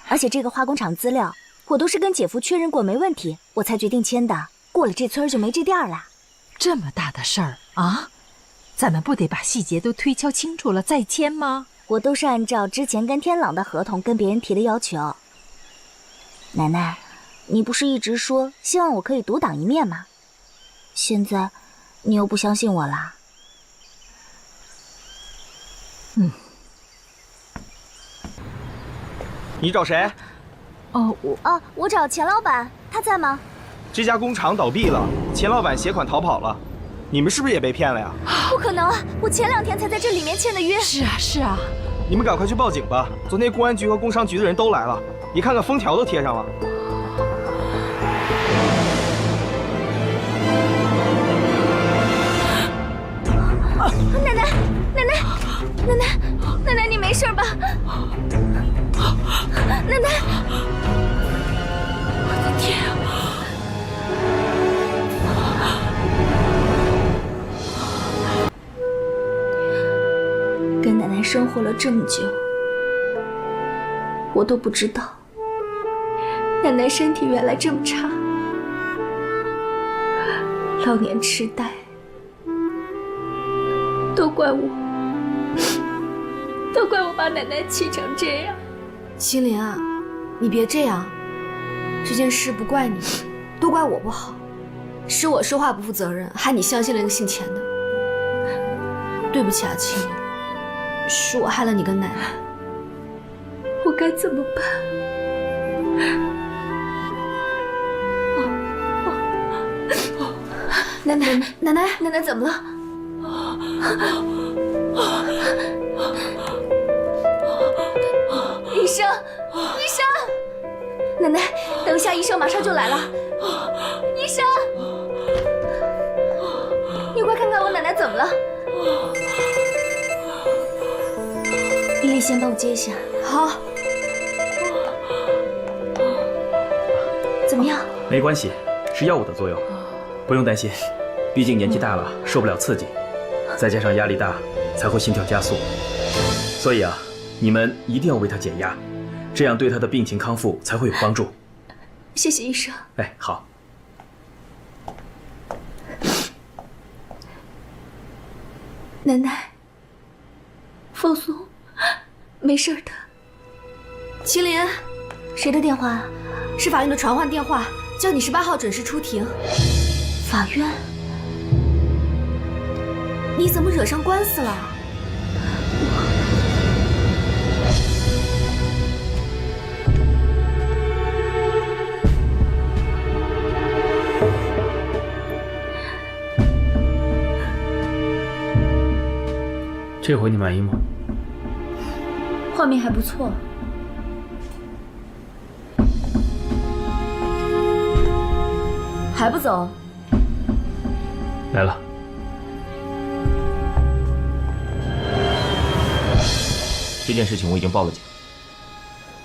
而且这个化工厂资料，我都是跟姐夫确认过没问题，我才决定签的。过了这村就没这店了。这么大的事儿啊，咱们不得把细节都推敲清楚了再签吗？我都是按照之前跟天朗的合同跟别人提的要求。奶奶，你不是一直说希望我可以独当一面吗？现在你又不相信我啦？你找谁？我找钱老板，他在吗？这家工厂倒闭了，钱老板携款逃跑了，你们是不是也被骗了呀？不可能啊！我前2天才在这里面签的约。是啊，你们赶快去报警吧！昨天公安局和工商局的人都来了，你看看封条都贴上了。奶奶，你没事吧？奶奶，我的天啊！跟奶奶生活了这么久，我都不知道奶奶身体原来这么差，老年痴呆，都怪我把奶奶气成这样。青林啊，你别这样，这件事不怪你，都怪我不好，是我说话不负责任，害你相信了一个姓钱的。对不起啊，青林，是我害了你跟奶奶。我该怎么办？奶奶怎么了？医生！奶奶，等一下，医生马上就来了。医生，你快看看我奶奶怎么了？丽丽，先帮我接一下。好。怎么样？没关系，是药物的作用，不用担心。毕竟年纪大了，受不了刺激，再加上压力大，才会心跳加速。所以啊，你们一定要为他减压，这样对他的病情康复才会有帮助。谢谢医生。哎，好。奶奶，放松，没事的。青林，谁的电话？是法院的传唤电话，叫你18号准时出庭。法院？你怎么惹上官司了？这回你满意吗？画面还不错。还不走？来了。这件事情我已经报了警，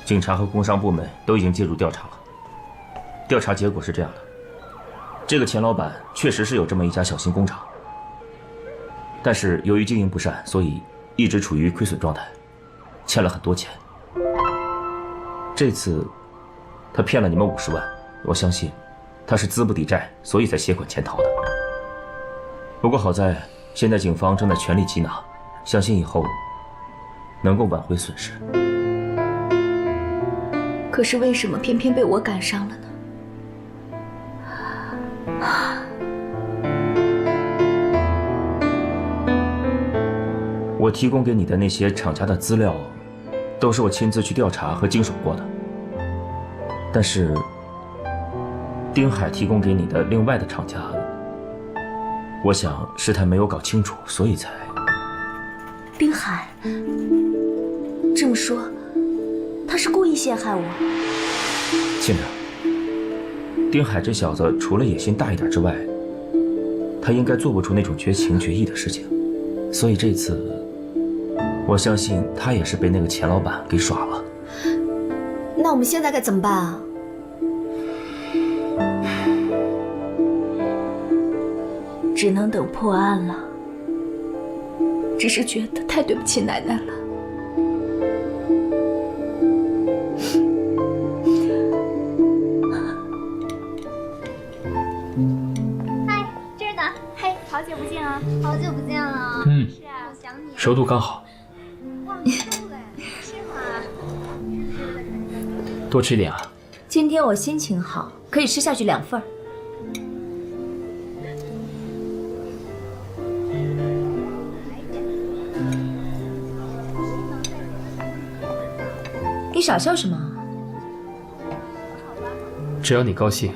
警察和工商部门都已经介入调查了。调查结果是这样的：这个钱老板确实是有这么一家小型工厂，但是由于经营不善，所以一直处于亏损状态，欠了很多钱。这次他骗了你们50万，我相信他是资不抵债，所以才携款潜逃的。不过好在现在警方正在全力缉拿，相信以后能够挽回损失。可是为什么偏偏被我赶上了呢？我提供给你的那些厂家的资料，都是我亲自去调查和经手过的。但是，丁海提供给你的另外的厂家，我想是他没有搞清楚，所以才……丁海，这么说，他是故意陷害我？亲着，丁海这小子除了野心大一点之外，他应该做不出那种绝情绝义的事情。所以这次，我相信他也是被那个钱老板给耍了。那我们现在该怎么办啊？只能等破案了。只是觉得太对不起奶奶了。嗨，这儿呢。嘿，好久不见啊！好久不见了。是啊，我想你。熟度刚好。哇，够了，是吗？多吃一点啊。今天我心情好，可以吃下去2份。你傻笑什么？只要你高兴，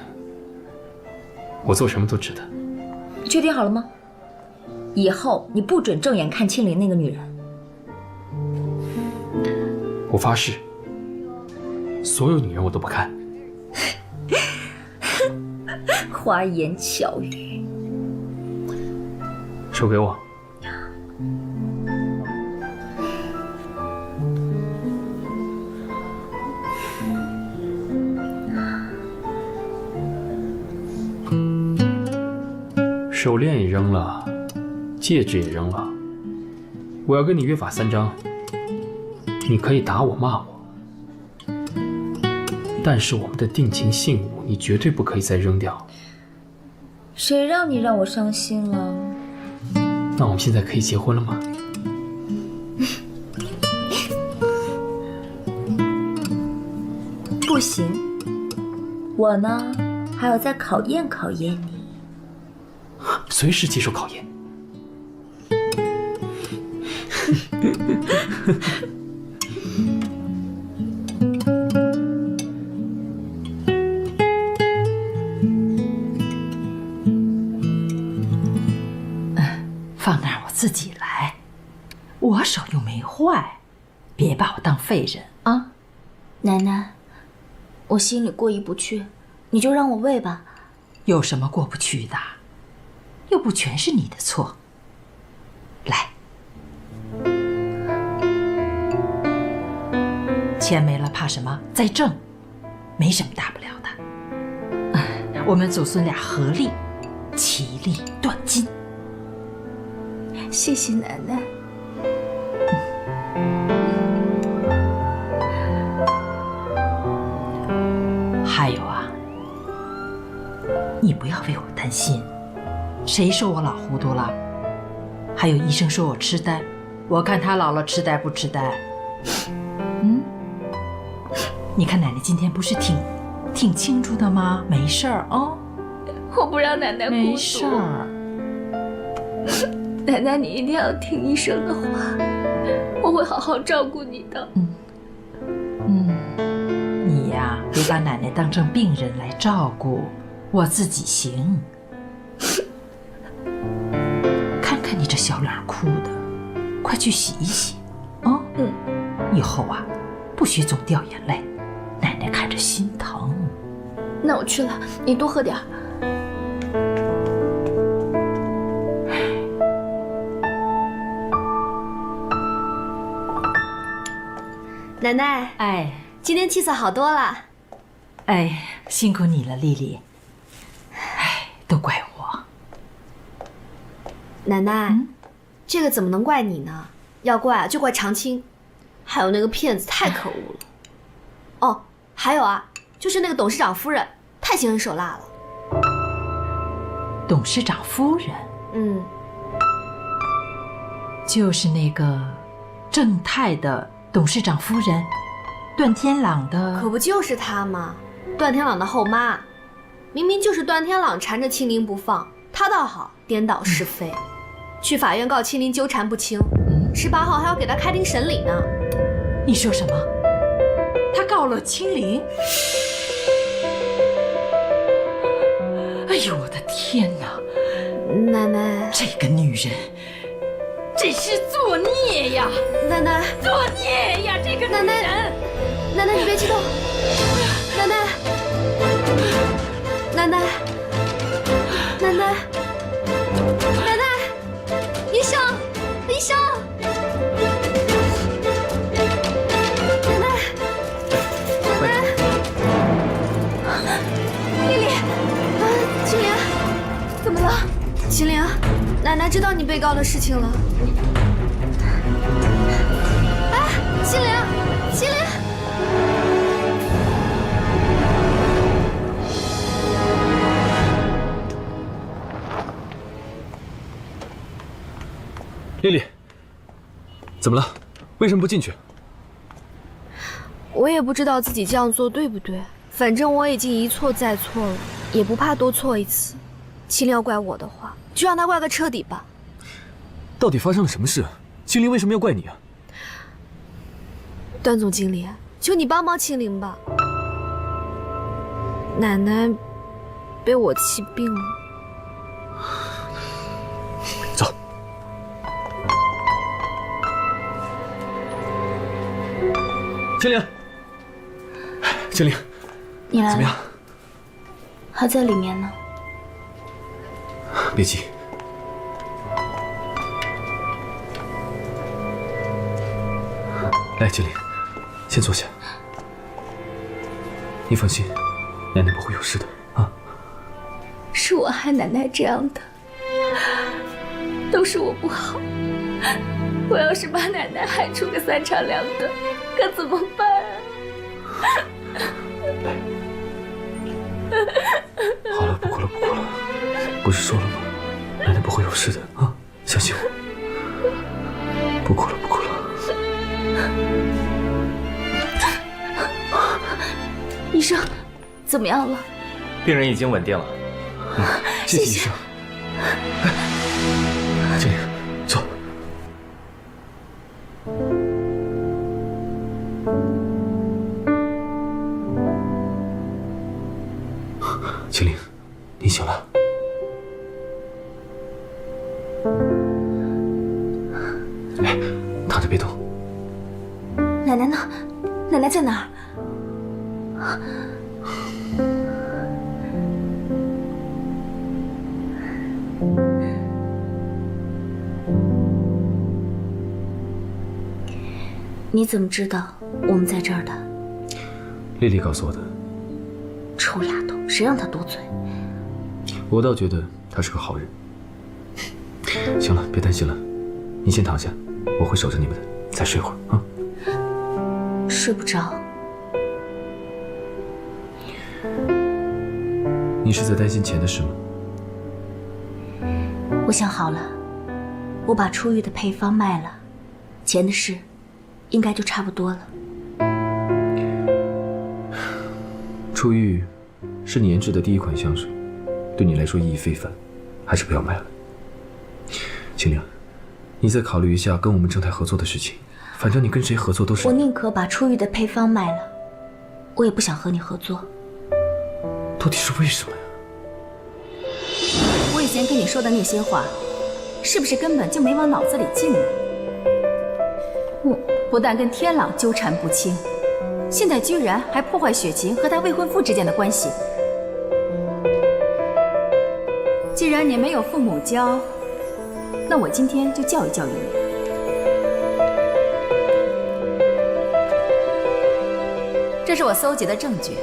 我做什么都值得。你确定好了吗？以后你不准正眼看青林那个女人。我发誓，所有女人我都不看。花言巧语。手给我。手链也扔了，戒指也扔了，我要跟你约法3章。你可以打我骂我，但是我们的定情信物你绝对不可以再扔掉。谁让你让我伤心了？那我们现在可以结婚了吗？不行，我呢还要再考验考验你。随时接受考验。放那儿我自己来，我手又没坏，别把我当废人啊！奶奶，我心里过意不去，你就让我喂吧。有什么过不去的？又不全是你的错。来，钱没了怕什么？再挣，没什么大不了的。我们祖孙俩合力，齐力断金。谢谢奶奶。还有啊，你不要为我担心。谁说我老糊涂了？还有医生说我痴呆，我看他老了痴呆不痴呆？你看奶奶今天不是挺清楚的吗？没事儿啊。我不让奶奶孤独。没事儿。奶奶，你一定要听医生的话，我会好好照顾你的。你呀，别把奶奶当成病人来照顾，我自己行。看看你这小脸哭的，快去洗一洗啊！以后啊，不许总掉眼泪，奶奶看着心疼。那我去了，你多喝点儿。奶奶，哎，今天气色好多了。哎，辛苦你了，丽丽。哎，都怪我。奶奶，这个怎么能怪你呢？要怪啊，就怪常青，还有那个骗子太可恶了。哦，还有啊，就是那个董事长夫人太心狠手辣了。董事长夫人？就是那个正泰的董事长夫人，段天朗的。可不就是她吗？段天朗的后妈。明明就是段天朗缠着青灵不放，他倒好，颠倒是非，去法院告青灵纠缠不清，18号还要给他开庭审理呢。你说什么？他告了青灵？哎呦，我的天哪！奶奶，这个女人真是作孽呀！奶奶，作孽呀！这个奶奶，奶奶你别激动，奶奶，奶奶，奶奶，奶奶，医生，医生，奶奶，奶奶，丽丽，青灵，怎么了？青灵，奶奶知道你被告的事情了。哎，青灵，青灵。丽丽，怎么了？为什么不进去？我也不知道自己这样做对不对，反正我已经一错再错了，也不怕多错一次。青灵要怪我的话，就让他怪个彻底吧。到底发生了什么事？青灵为什么要怪你啊？段总经理，求你帮帮青灵吧，奶奶被我气病了。走。青灵，青灵，你来了？怎么样？还在里面呢。别急。来，青灵，先坐下。你放心，奶奶不会有事的啊。是我害奶奶这样的，都是我不好。我要是把奶奶害出个三长两短，可怎么办啊？好了，不哭了，不哭了。不是说了吗？奶奶不会有事的啊，相信我。不哭了，不哭了。医生，怎么样了？病人已经稳定了。谢谢医生。青灵，坐。青灵，你醒了。哎，躺着别动。奶奶呢？奶奶在哪儿？你怎么知道我们在这儿的？丽丽告诉我的。臭丫头，谁让她多嘴？我倒觉得她是个好人。行了，别担心了，你先躺下，我会守着你们的，再睡会儿啊。睡不着。你是在担心钱的事吗？我想好了，我把出狱的配方卖了，钱的事应该就差不多了。出狱是你研制的第一款香水，对你来说意义非凡，还是不要卖了。青灵，你再考虑一下跟我们正泰合作的事情，反正你跟谁合作都是。我宁可把出狱的配方卖了，我也不想和你合作。到底是为什么呀？我以前跟你说的那些话，是不是根本就没往脑子里进呢？我不但跟天朗纠缠不清，现在居然还破坏雪晴和他未婚夫之间的关系。既然你没有父母教，那我今天就教育教育你。这是我搜集的证据。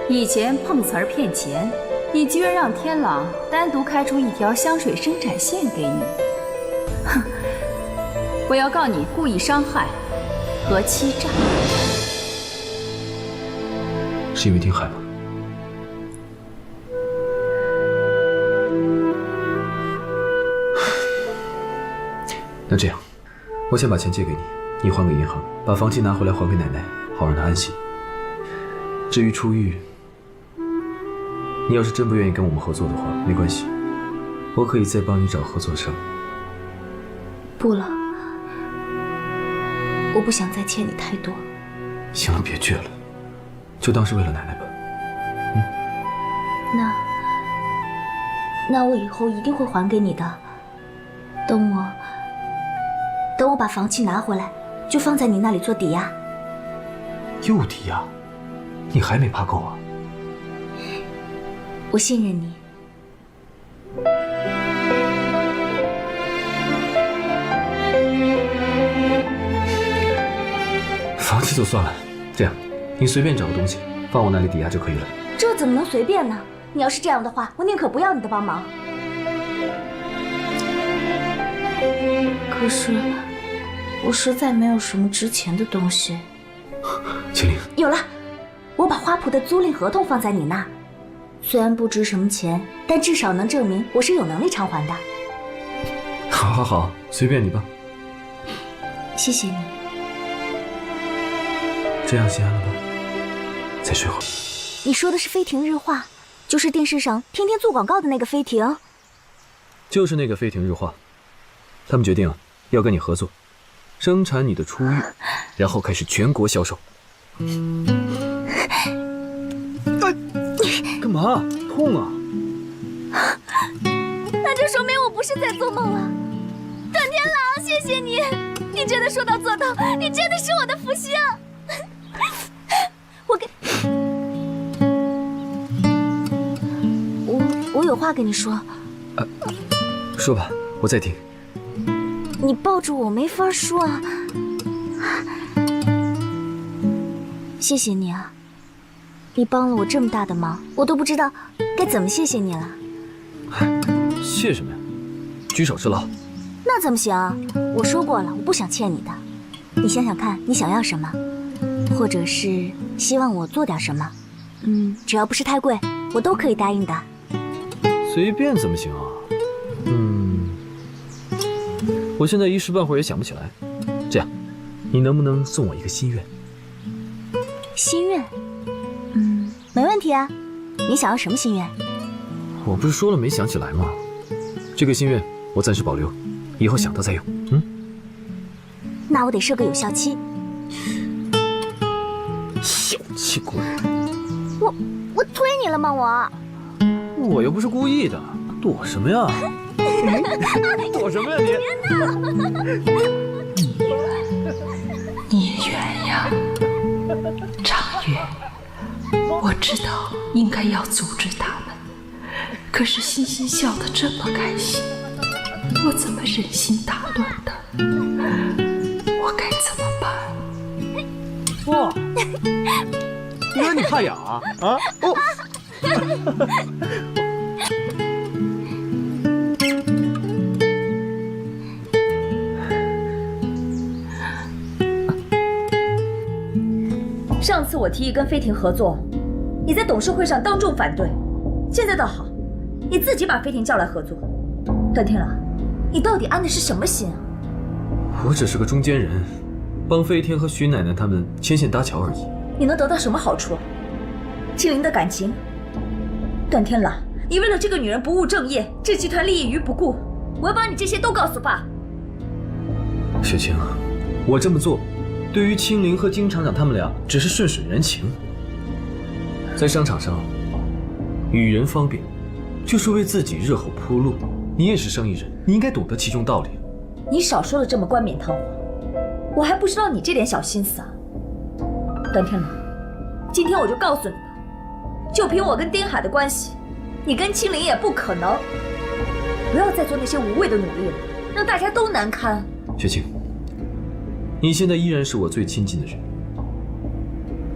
以前碰瓷儿骗钱，你居然让天朗单独开出一条香水生产线给你，哼！我要告你故意伤害和欺诈。是因为丁海吗？那这样，我先把钱借给你，你还给银行，把房契拿回来还给奶奶，好让她安心。至于出狱，你要是真不愿意跟我们合作的话，没关系，我可以再帮你找合作商。不了，我不想再欠你太多。行了，别倔了，就当是为了奶奶吧。那我以后一定会还给你的。等我把房契拿回来，就放在你那里做抵押。又抵押？你还没爬够啊？我信任你。房契就算了，这样，你随便找个东西放我那里抵押就可以了。这怎么能随便呢？你要是这样的话，我宁可不要你的帮忙。可是，我实在没有什么值钱的东西。青灵，有了，我把花圃的租赁合同放在你那儿，虽然不值什么钱，但至少能证明我是有能力偿还的。好，随便你吧。谢谢你。这样心安了吧？再睡会儿。你说的是飞庭日化，就是电视上天天做广告的那个飞庭。就是那个飞庭日化，他们决定要跟你合作，生产你的初玉，然后开始全国销售。干嘛？痛啊！那就说明我不是在做梦了。段天狼，谢谢你，你真的说到做到，你真的是我的福星。我有话跟你说。说吧，我在听。你抱住我没法说啊。谢谢你啊，你帮了我这么大的忙，我都不知道该怎么谢谢你了。谢什么呀？举手之劳。那怎么行？我说过了，我不想欠你的。你想想看，你想要什么，或者是希望我做点什么？只要不是太贵，我都可以答应的。随便怎么行啊？我现在一时半会儿也想不起来。这样，你能不能送我一个心愿？心愿？没问题啊。你想要什么心愿？我不是说了没想起来吗？这个心愿我暂时保留，以后想到再用。那我得设个有效期。小气鬼！我推你了吗？我又不是故意的，躲什么呀？躲什么呀你？孽缘呀，长月，我知道应该要阻止他们，可是欣欣笑得这么开心，我怎么忍心打断他？我该怎么办？哇，原来你怕痒啊？上次我提议跟飞庭合作，你在董事会上当众反对，现在倒好，你自己把飞庭叫来合作。段天狼，你到底安的是什么心啊？我只是个中间人，帮飞天和徐奶奶他们牵线搭桥而已。你能得到什么好处？青灵的感情？段天狼，你为了这个女人不务正业，置集团利益于不顾，我要把你这些都告诉爸。雪清，我这么做，对于青灵和金厂长他们俩只是顺水人情。在商场上，与人方便，就是为自己日后铺路。你也是生意人，你应该懂得其中道理。你少说了这么冠冕堂皇，我还不知道你这点小心思啊。段天狼，今天我就告诉你吧，就凭我跟丁海的关系，你跟青灵也不可能。不要再做那些无谓的努力了，让大家都难堪。雪清，你现在依然是我最亲近的人，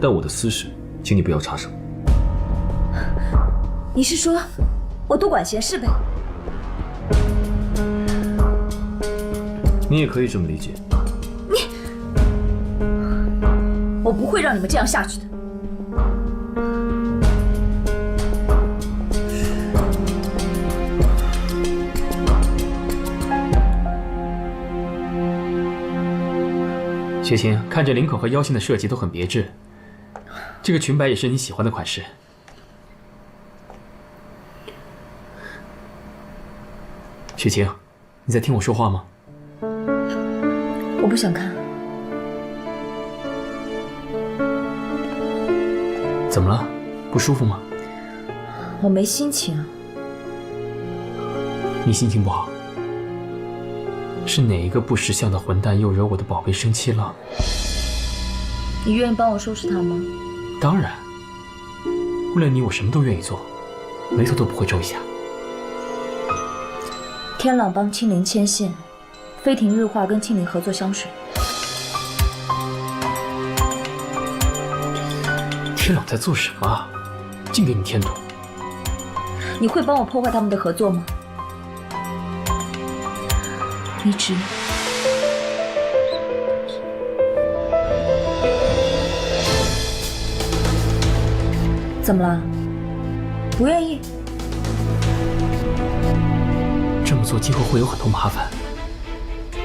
但我的私事，请你不要插手。你是说我多管闲事呗？你也可以这么理解。我不会让你们这样下去的。雪清，看着领口和腰线的设计都很别致，这个裙摆也是你喜欢的款式。雪晴，你在听我说话吗？我不想看。怎么了？不舒服吗？我没心情。你心情不好？是哪一个不识相的混蛋又惹我的宝贝生气了？你愿意帮我收拾他吗？当然，为了你，我什么都愿意做，眉头都不会皱一下。天朗帮青灵牵线，飞庭日化跟青灵合作香水。天朗在做什么？净给你添堵。你会帮我破坏他们的合作吗？离职。怎么了？不愿意？这么做今后会有很多麻烦，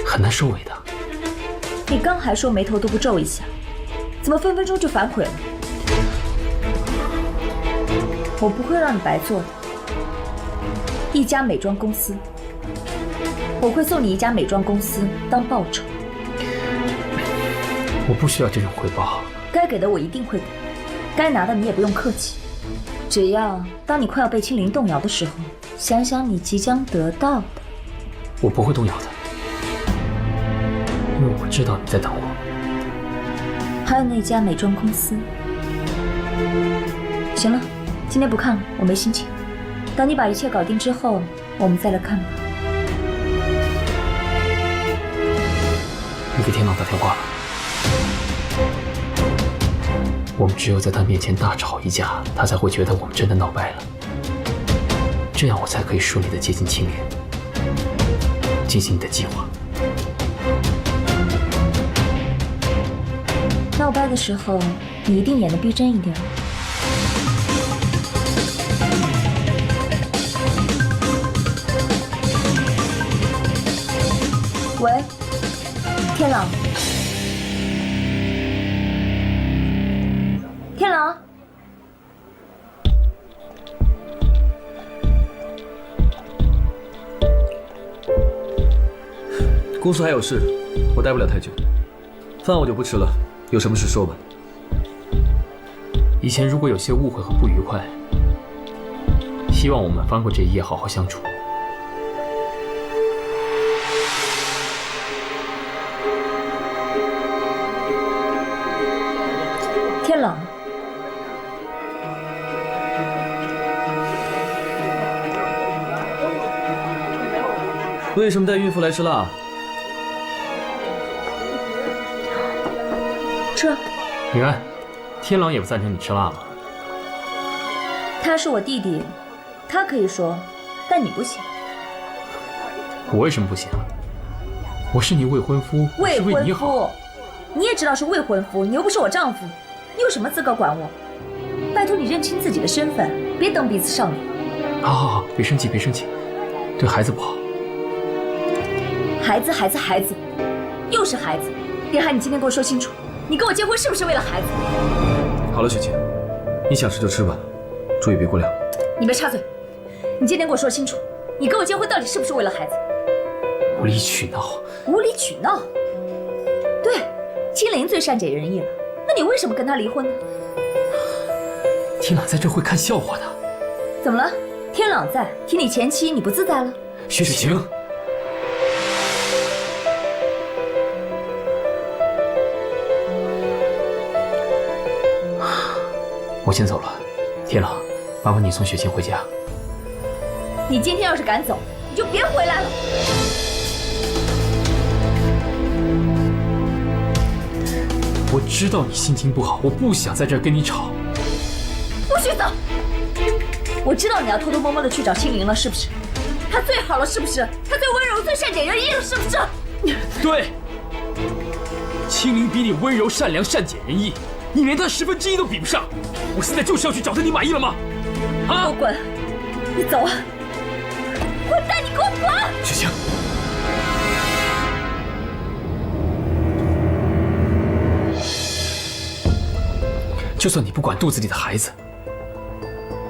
很难收尾的。你刚还说眉头都不皱一下，怎么分分钟就反悔了？我不会让你白做的。一家美妆公司，我会送你一家美妆公司当报酬。我不需要这种回报。该给的我一定会给，该拿的你也不用客气。只要当你快要被青灵动摇的时候，想想你即将得到的。我不会动摇的，因为我知道你在等我。还有那家美妆公司。行了，今天不看了，我没心情。等你把一切搞定之后，我们再来看吧。你给天朗打电话了。我们只有在他面前大吵一架，他才会觉得我们真的闹掰了，这样我才可以顺利的接近青莲，进行你的计划。闹掰的时候，你一定演得逼真一点。喂，天朗。天朗，公司还有事，我待不了太久。饭我就不吃了，有什么事说吧。以前如果有些误会和不愉快，希望我们翻过这一页，好好相处。天朗。为什么带孕妇来吃辣？吃。云安，天朗也不赞成你吃辣吗？他是我弟弟，他可以说，但你不行。我为什么不行？我是你未婚夫，未是为你婚夫，你也知道是未婚夫，你又不是我丈夫，你有什么资格管我？拜托你认清自己的身份，别等彼此上脸。好，别生气，别生气，对孩子不好。孩子，又是孩子。林海，你今天给我说清楚，你跟我结婚是不是为了孩子？好了，雪晴，你想吃就吃吧，注意别过量。你别插嘴，你今天给我说清楚，你跟我结婚到底是不是为了孩子？无理取闹。无理取闹？对，青灵最善解人意了，那你为什么跟他离婚呢？天朗在这会看笑话的。怎么了？天朗在，提你前妻，你不自在了？雪晴。我先走了，天朗，麻烦你送雪晴回家。你今天要是敢走，你就别回来了。我知道你心情不好，我不想在这儿跟你吵。不许走！我知道你要偷偷摸摸的去找青灵了，是不是？她最好了，是不是？她最温柔、最善解人意了，是不是？对，青灵比你温柔、善良、善解人意，你连她1/10都比不上。我现在就是要去找她，你满意了吗？啊！给我滚！你走啊！混蛋，你给我滚！雪晴。就算你不管肚子里的孩子，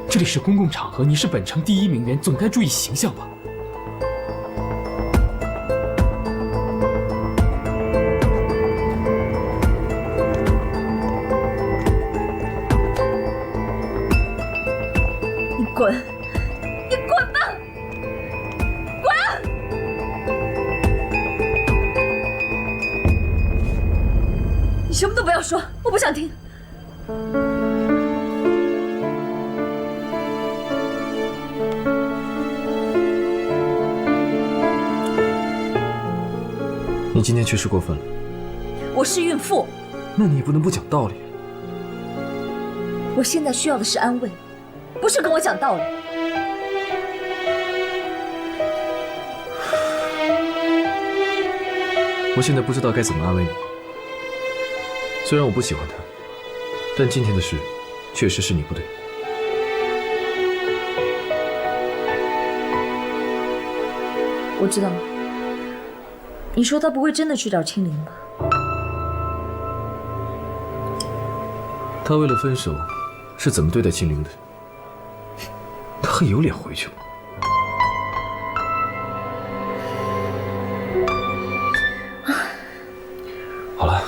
这里是公共场合，你是本城第1名媛，总该注意形象吧？你滚！你滚吧！滚！你什么都不要说，我不想听。你今天确实过分了。我是孕妇，那你也不能不讲道理。我现在需要的是安慰，不是跟我讲道理。我现在不知道该怎么安慰你。虽然我不喜欢他，但今天的事确实是你不对。我知道了。你说他不会真的去找青灵吧？他为了分手，是怎么对待青灵的？他还有脸回去吗？好了，